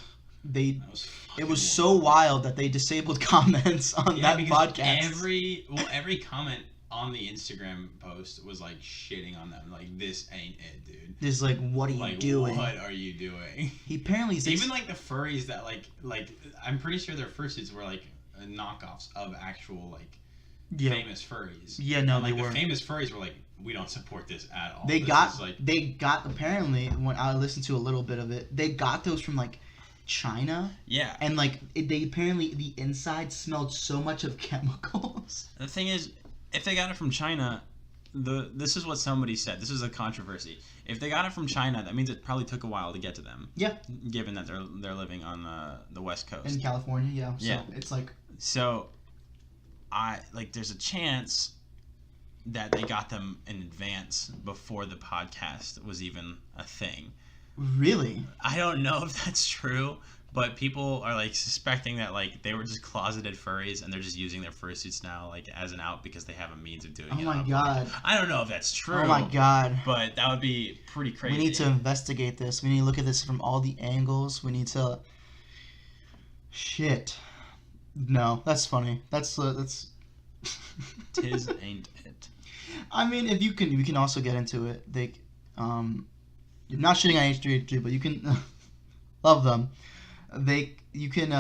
It was so wild that they disabled comments on that podcast. Every comment on the Instagram post was like shitting on them. Like, this ain't it, dude. Just like, what are you doing? What are you doing? He apparently even like the furries that like I'm pretty sure their fursuits were like knockoffs of actual like famous furries. Yeah, no, and, they like, were. The famous furries were like, we don't support this at all. They got apparently, when I listened to a little bit of it, they got those from like China. Yeah. And like they apparently, the inside smelled so much of chemicals. The thing is, if they got it from China, this is what somebody said. This is a controversy. If they got it from China, that means it probably took a while to get to them. Yeah. Given that they're living on the West Coast. In California, yeah. So yeah. It's like. So, there's a chance that they got them in advance before the podcast was even a thing. Really? I don't know if that's true, but people are like suspecting that like they were just closeted furries and they're just using their fursuits now like as an out because they have a means of doing it. Oh my god. I don't know if that's true. Oh my god. But that would be pretty crazy. We need to investigate this. We need to look at this from all the angles. We need to. Shit. No, that's funny. That's. Tis ain't it. I mean, if you can, we can also get into it. They, you're not shitting on H3H3, but you can love them. You can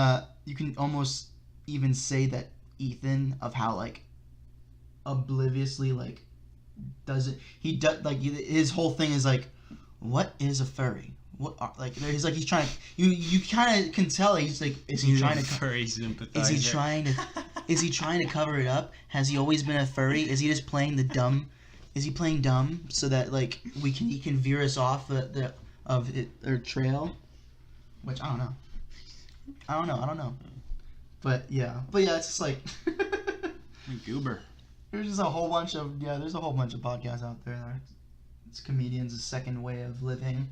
almost even say that Ethan, of how like obliviously like does it. He does like his whole thing is like, what is a furry? What are, like he's trying. You kind of can tell he's like, is he trying to furry sympathizer? Is he trying to cover it up? Has he always been a furry? Is he just playing the dumb? Is he playing dumb so that like he can veer us off the trail? Which I don't know. But yeah, it's just like goober. There's a whole bunch of podcasts out there. It's comedians' second way of living,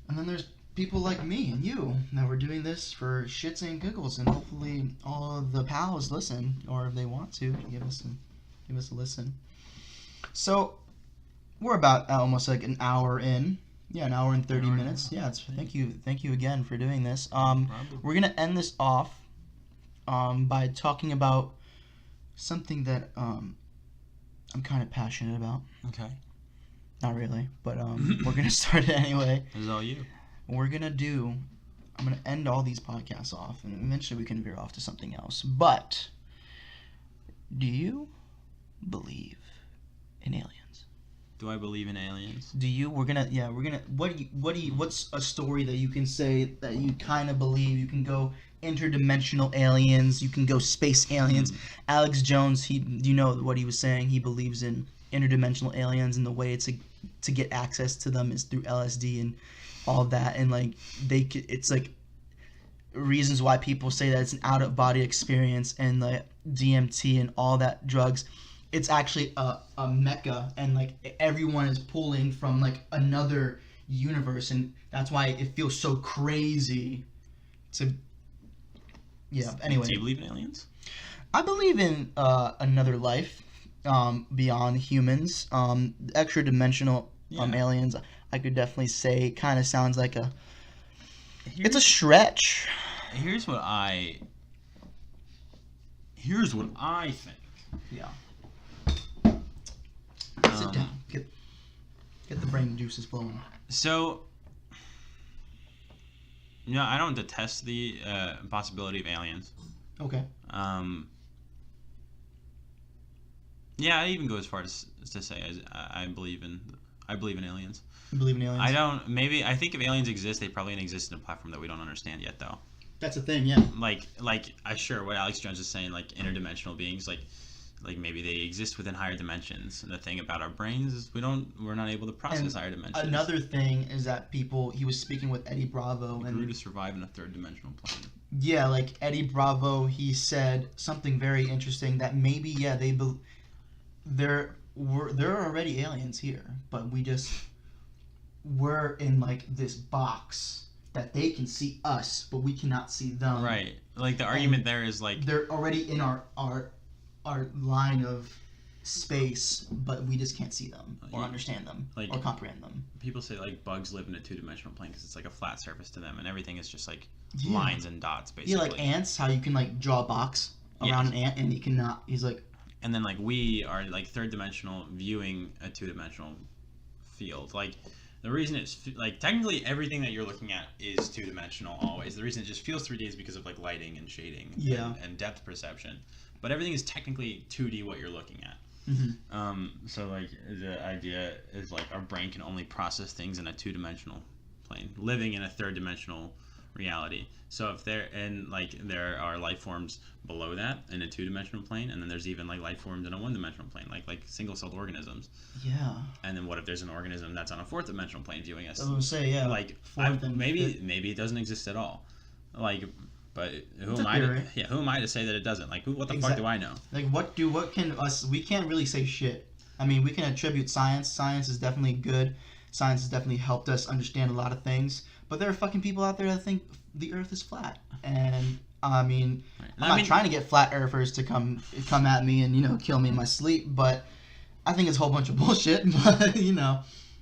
and then there's people like me and you that we're doing this for shits and giggles, and hopefully all of the pals listen, or if they want to give us a listen. So we're about almost like an hour in. Yeah, an hour and 30 minutes. Yeah, thank you again for doing this. We're gonna end this off by talking about something that I'm kind of passionate about. Okay. Not really, but we're gonna start it anyway. This is all you. I'm gonna end all these podcasts off, and eventually we can veer off to something else. But do you believe in aliens? Do I believe in aliens? Do you? What's a story that you can say that you kind of believe? You can go interdimensional aliens. You can go space aliens. Alex Jones, you know what he was saying? He believes in interdimensional aliens, and the way to get access to them is through LSD and all of that. And like it's like reasons why people say that it's an out of body experience, and the DMT and all that drugs. It's actually a mecca, and like everyone is pulling from like another universe, and that's why it feels so crazy to. Yeah. Anyway. Do you believe in aliens? I believe in another life beyond humans, extra dimensional aliens. I could definitely say kind of sounds like it's a stretch. Here's what I think. Yeah. Sit down. Get the brain juices flowing. So, I don't detest the possibility of aliens. Okay. Yeah, I even go as far as to say I believe in aliens. You believe in aliens? I think if aliens exist, they probably exist in a platform that we don't understand yet, though. That's a thing, yeah. Like what Alex Jones is saying, like interdimensional beings, like like maybe they exist within higher dimensions. And the thing about our brains is we're not able to process higher dimensions. Another thing is that he was speaking with Eddie Bravo. We grew to survive in a third dimensional plane. Yeah, like Eddie Bravo, he said something very interesting that maybe, there are already aliens here, but we're in like this box that they can see us, but we cannot see them. Right. Like the argument there is like they're already in our line of space, but we just can't see them or understand them or comprehend them. People say like bugs live in a two-dimensional plane because it's like a flat surface to them, and everything is just like lines and dots, basically. Yeah, like ants, how you can like draw a box around an ant and you cannot. He's like. And then like we are like third-dimensional viewing a two-dimensional field. Like the reason it's like technically everything that you're looking at is two-dimensional always. The reason it just feels 3D is because of like lighting and shading and depth perception. But everything is technically 2D what you're looking at. Mm-hmm. So like the idea is like our brain can only process things in a two-dimensional plane, living in a third-dimensional reality. So if there are life forms below that in a two-dimensional plane, and then there's even like life forms in a one-dimensional plane, like single-celled organisms. Yeah. And then what if there's an organism that's on a fourth-dimensional plane viewing us? I was gonna say, yeah. Like maybe it doesn't exist at all. Like. But who am I to say that it doesn't? Like, what the fuck do I know? Like, we can't really say shit. I mean, we can attribute science. Science is definitely good. Science has definitely helped us understand a lot of things. But there are fucking people out there that think the Earth is flat. And, I mean, I'm not trying to get flat earthers to come at me and, kill me in my sleep. But I think it's a whole bunch of bullshit. But,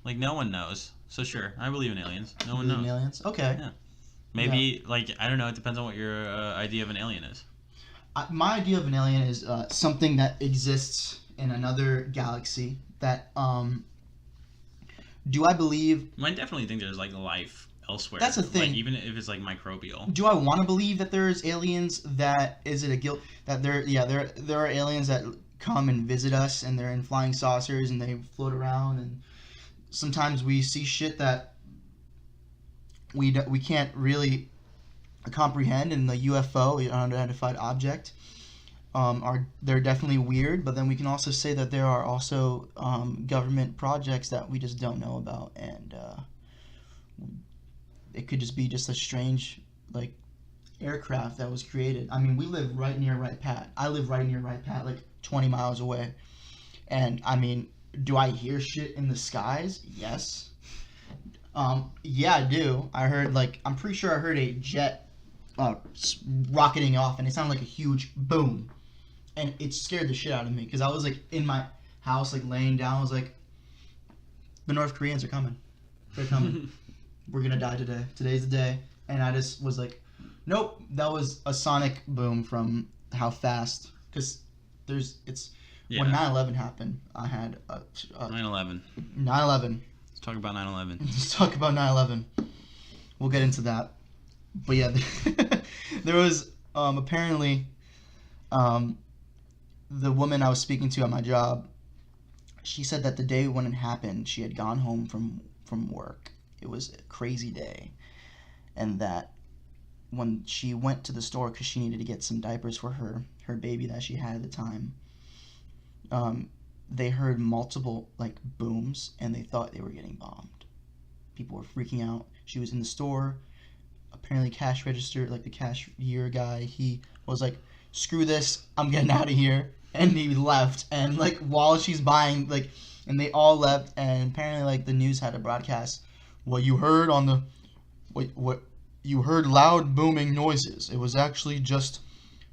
Like, no one knows. So, sure, I believe in aliens. No one knows. In aliens? Okay. Yeah. Maybe, I don't know, it depends on what your idea of an alien is. My idea of an alien is something that exists in another galaxy that, do I believe... I definitely think there's, life elsewhere. That's the thing. Even if it's, microbial. Do I want to believe that there's aliens that... Is it a guilt... That there are aliens that come and visit us, and they're in flying saucers, and they float around, and sometimes we see shit that we can't really comprehend, and the UFO, unidentified object, they're definitely weird. But then we can also say that there are also government projects that we just don't know about, and it could just be just a strange aircraft that was created. I mean, we live right near Wright Pat. I live right near Wright Pat, 20 miles away, and I mean, do I hear shit in the skies? Yes. Yeah, I do. I heard, I'm pretty sure I heard a jet rocketing off, and it sounded like a huge boom. And it scared the shit out of me, because I was, in my house, laying down. I was like, the North Koreans are coming. They're coming. We're gonna die today. Today's the day. And I just was like, nope, that was a sonic boom from how fast. Because when 9/11 happened, I had 9/11. 9/11. Talk about 9/11. Let's talk about 9/11. We'll get into that. But yeah, there was apparently the woman I was speaking to at my job, she said that the day when it happened, she had gone home from work. It was a crazy day. And that when she went to the store because she needed to get some diapers for her baby that she had at the time, they heard multiple booms, and they thought they were getting bombed. People were freaking out. She was in the store. Apparently, cash register, the cashier guy, he was like, "Screw this! I'm getting out of here," and he left. And while she's buying, and they all left. And apparently, the news had a broadcast. What you heard what you heard loud booming noises. It was actually just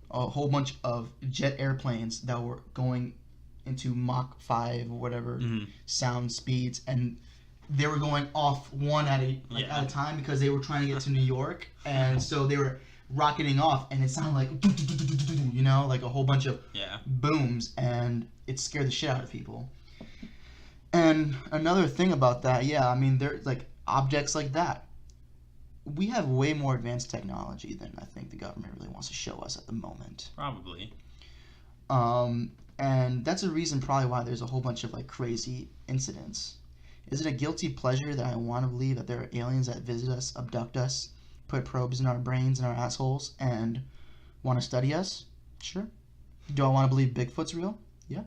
a whole bunch of jet airplanes that were going into Mach 5 or whatever sound speeds, and they were going off one at a time because they were trying to get to New York, and so they were rocketing off, and it sounded like a whole bunch of booms, and it scared the shit out of people. And another thing about that, I mean, there's objects like that. We have way more advanced technology than I think the government really wants to show us at the moment. Probably. And that's a reason probably why there's a whole bunch of crazy incidents. Is it a guilty pleasure that I want to believe that there are aliens that visit us, abduct us, put probes in our brains and our assholes, and want to study us? Sure. Do I want to believe Bigfoot's real? Yeah.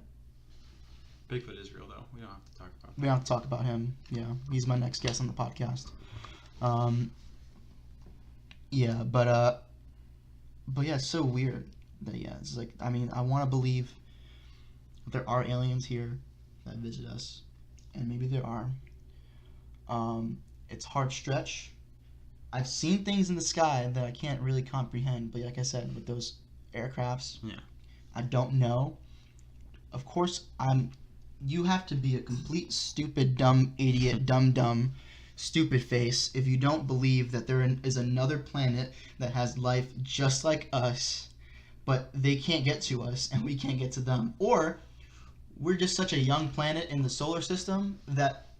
Bigfoot is real, though. We don't have to talk about that. We don't have to talk about him. Yeah, he's my next guest on the podcast. Yeah, but yeah, it's so weird that, yeah, it's like, I mean, I want to believe there are aliens here that visit us, and maybe there are. It's a hard stretch. I've seen things in the sky that I can't really comprehend, but like I said, with those aircrafts, yeah, I don't know. Of course, you have to be a complete stupid, dumb idiot, dumb, stupid face if you don't believe that there is another planet that has life just like us, but they can't get to us and we can't get to them. Or we're just such a young planet in the solar system that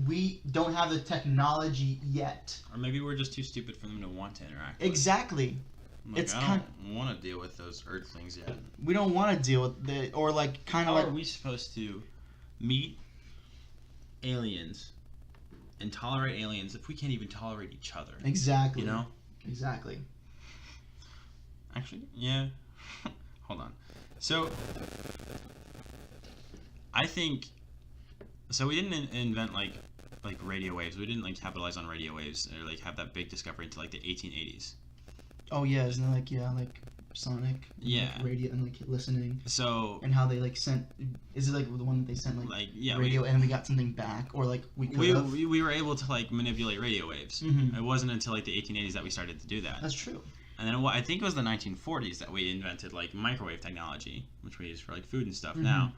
we don't have the technology yet. Or maybe we're just too stupid for them to want to interact with. Exactly. Like, I don't want to deal with those Earthlings yet. We don't want to deal with it, or like kind of like. How are we supposed to meet aliens and tolerate aliens if we can't even tolerate each other? Exactly. You know? Exactly. Actually, yeah. Hold on. So, I think. So we didn't invent like radio waves. We didn't like capitalize on radio waves or like have that big discovery until like the 1880s. Oh yeah, isn't it like sonic? Yeah. Like radio and like listening. So. And how they like sent? Is it like the one that they sent like yeah, radio and we got something back, or like we were able to like manipulate radio waves. Mm-hmm. It wasn't until like the 1880s that we started to do that. That's true. And then I think it was the 1940s that we invented like microwave technology, which we use for like food and stuff now.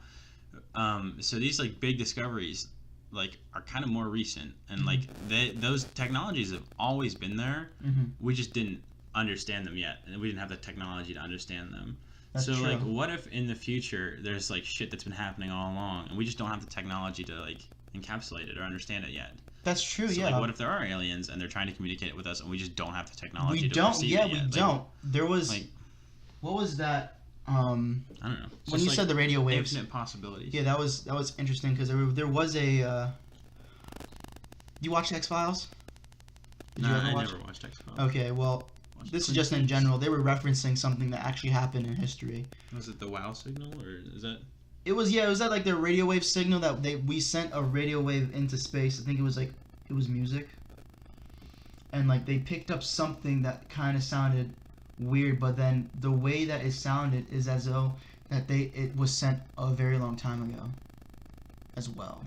So these like big discoveries like are kind of more recent, and like those technologies have always been there. We just didn't understand them yet, and we didn't have the technology to understand them. That's so true. Like, what if in the future there's like shit that's been happening all along, and we just don't have the technology to like encapsulate it or understand it yet? That's true. So, yeah. Like, what if there are aliens and they're trying to communicate with us, and we just don't have the technology? We to don't. perceive Yeah, it yet? we don't. There was. Like, what was that? I don't know. When you said the radio waves, infinite possibilities. Yeah, that was interesting because there was a. You watched X-Files? No, I never watched X-Files. Okay, well, this is just in general. They were referencing something that actually happened in history. Was it the WOW signal, or is that? It was that like the radio wave signal that we sent a radio wave into space. I think it was music, and like they picked up something that kind of sounded weird, but then the way that it sounded is as though that it was sent a very long time ago, as well.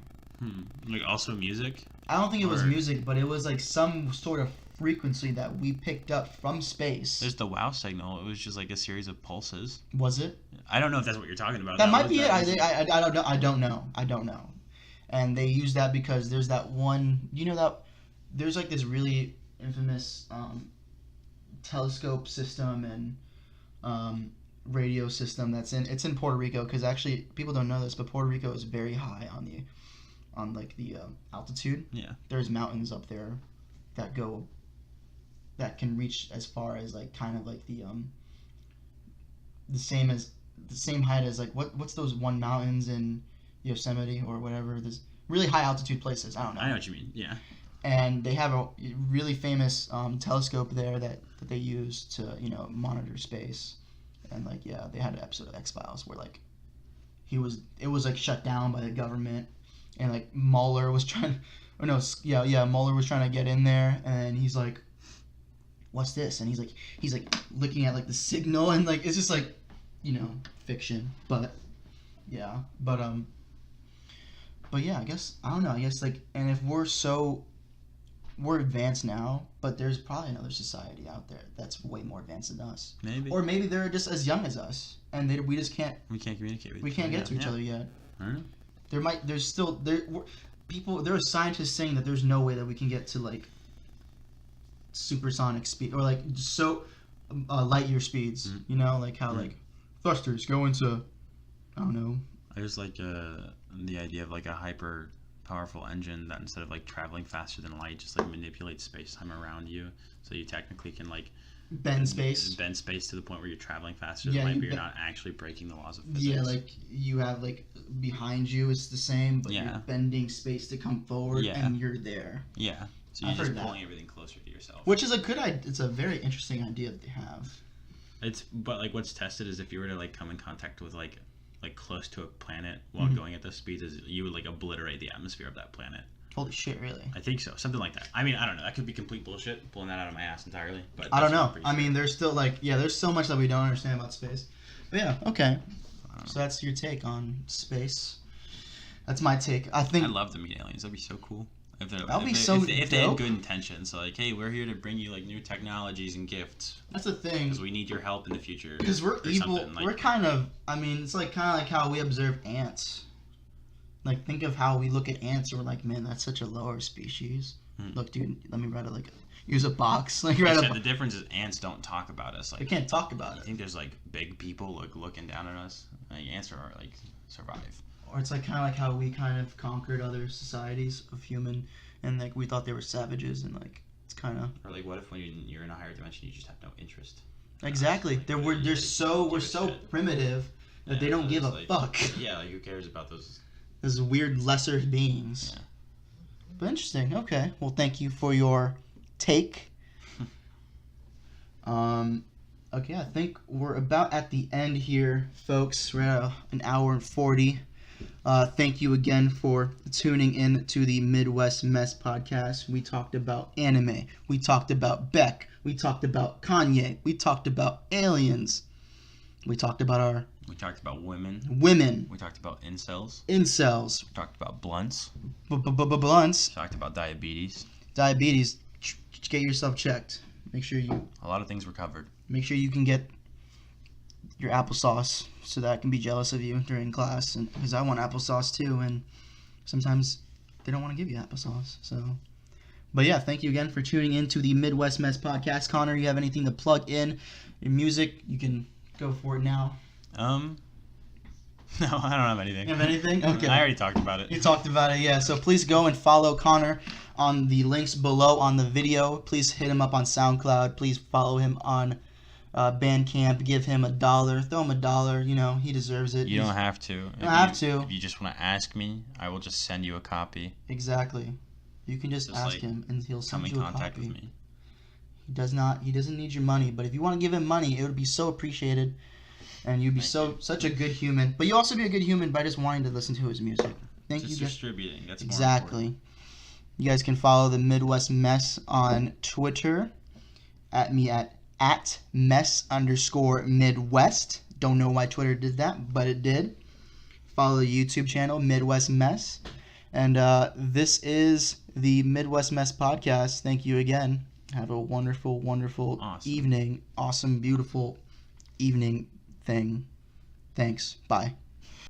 Like also music? I don't think it was music, but it was like some sort of frequency that we picked up from space. There's the WOW signal. It was just like a series of pulses. Was it? I don't know if that's what you're talking about. That might be it. I don't know. I don't know. And they use that because there's that one. You know that there's like this really infamous telescope system and radio system it's in Puerto Rico, because actually people don't know this, but Puerto Rico is very high on the altitude. Yeah. There's mountains up there that can reach as far as like kind of like the same height as like what's those one mountains in Yosemite or whatever, there's really high altitude places. I don't know. I know what you mean. Yeah. And they have a really famous telescope there that they use to monitor space. And like they had an episode of X-Files where like it was like shut down by the government, and like Mueller was trying Mueller was trying to get in there, and he's like, what's this? And he's like looking at like the signal, and like it's just like fiction, but yeah, but yeah, I guess I don't know, I guess like, and if we're advanced now, but there's probably another society out there that's way more advanced than us. Maybe. Or maybe they're just as young as us, and we just can't. We can't communicate with. We can't get to each other yet. I don't know. There are scientists saying that there's no way that we can get to like supersonic speed or like light year speeds. Like how like thrusters go into, I don't know. I just like the idea of like a hyper powerful engine that instead of like traveling faster than light, just like manipulates space-time around you, so you technically can like bend space to the point where you're traveling faster than light, but you're not actually breaking the laws of physics. Yeah, like you have like behind you it's the same, but you're bending space to come forward, and you're there. Yeah, so you're just pulling everything closer to yourself. Which is a good idea. It's a very interesting idea that they have. But like what's tested is if you were to like come in contact with like like close to a planet while going at those speeds, is you would like obliterate the atmosphere of that planet. Holy shit, really? I think so. Something like that. I mean, I don't know. That could be complete bullshit, pulling that out of my ass entirely. But I don't know. I mean, there's still like, there's so much that we don't understand about space. But yeah, okay. So that's your take on space. That's my take. I think I'd love to meet aliens. That'd be so cool. If they had good intentions, so like, hey, we're here to bring you like new technologies and gifts. That's the thing. Because we need your help in the future. Because we're evil. Like, we're kind of. I mean, it's like kind of like how we observe ants. Like, think of how we look at ants and we're like, man, that's such a lower species. Look, dude, let me write it like use a box. Like, the difference is ants don't talk about us. Like, they can't talk about it. I think there's like big people like looking down at us. Like, ants are like survive. Or it's like kind of like how we kind of conquered other societies of human, and like we thought they were savages, and like it's kind of. Or like, what if when you're in a higher dimension, you just have no interest? Exactly. Like, we're so primitive that they don't give a fuck. Yeah, like who cares about those? Those weird lesser beings. Yeah. But interesting. Okay. Well, thank you for your take. Okay, I think we're about at the end here, folks. We're at an hour and 40. Thank you again for tuning in to the Midwest Mess podcast. We talked about anime. We talked about Beck. We talked about Kanye. We talked about aliens. We talked about We talked about women. We talked about incels. We talked about blunts. Blunts. Talked about diabetes. Get yourself checked. Make sure you. A lot of things were covered. Make sure you can get your applesauce so that I can be jealous of you during class, and because I want applesauce too, and sometimes they don't want to give you applesauce. So, but yeah, thank you again for tuning in to the Midwest Mess podcast. Connor, you have anything to plug in? Your music, you can go for it now. No, I don't have anything. You have anything? Okay. I already talked about it. You talked about it, yeah. So please go and follow Connor on the links below on the video. Please hit him up on SoundCloud. Please follow him on Bandcamp. Give him $1. Throw him $1. You know, he deserves it. You don't have to. You don't have to. If you just want to ask me, I will just send you a copy. Exactly. You can just ask him, and he'll send you a copy. Come in contact with me. He doesn't need your money, but if you want to give him money, it would be so appreciated. And you'd be such a good human. But you also be a good human by just wanting to listen to his music. Thank you. Just distributing. That's exactly. More important. You guys can follow the Midwest Mess on Twitter. At me at @mess_Midwest. Don't know why Twitter did that, but it did. Follow the YouTube channel, Midwest Mess. And this is the Midwest Mess podcast. Thank you again. Have a wonderful, wonderful evening. Awesome, beautiful evening thing. Thanks. Bye.